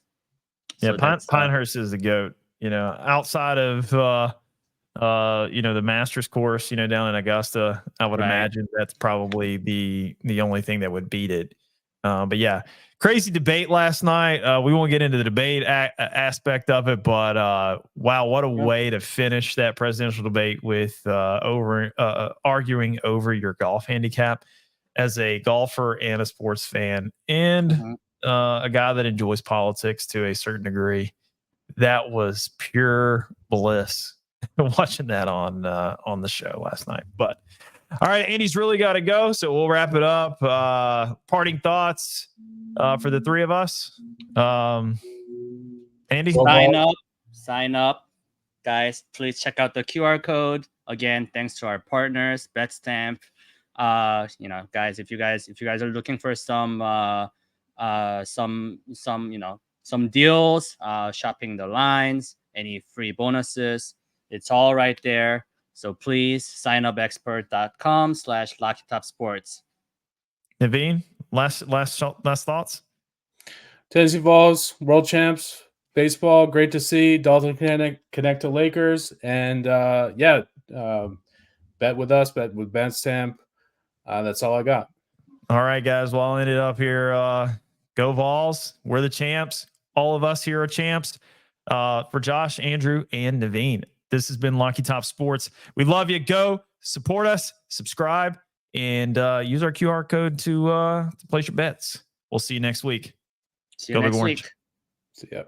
Yeah, Pinehurst is the GOAT. Outside of the Masters course, down in Augusta, I would imagine that's probably the only thing that would beat it. But yeah, crazy debate last night. We won't get into the debate aspect of it, but wow, what a way to finish that presidential debate with arguing over your golf handicap as a golfer and a sports fan and a guy that enjoys politics to a certain degree. That was pure bliss watching that on the show last night. But all right, Andy's really got to go, so we'll wrap it up. Parting thoughts for the 3 of us. Andy, sign up, guys. Please check out the QR code. Again, thanks to our partners, BetStamp. Guys, if you guys are looking for some deals, shopping the lines, any free bonuses, it's all right there. So please sign up expert.com/lockytop sports. Naveen, last thoughts. Tennessee Vols, world champs, baseball, great to see. Dalton connect to Lakers. And bet with us, bet with Ben Stamp. That's all I got. All right, guys. Well, I'll end it up here. Go Vols. We're the champs. All of us here are champs. For Josh, Andrew, and Naveen, this has been Lucky Top Sports. We love you. Go support us, subscribe, and use our QR code to place your bets. We'll see you next week. See you Go Big next Orange. week. See ya.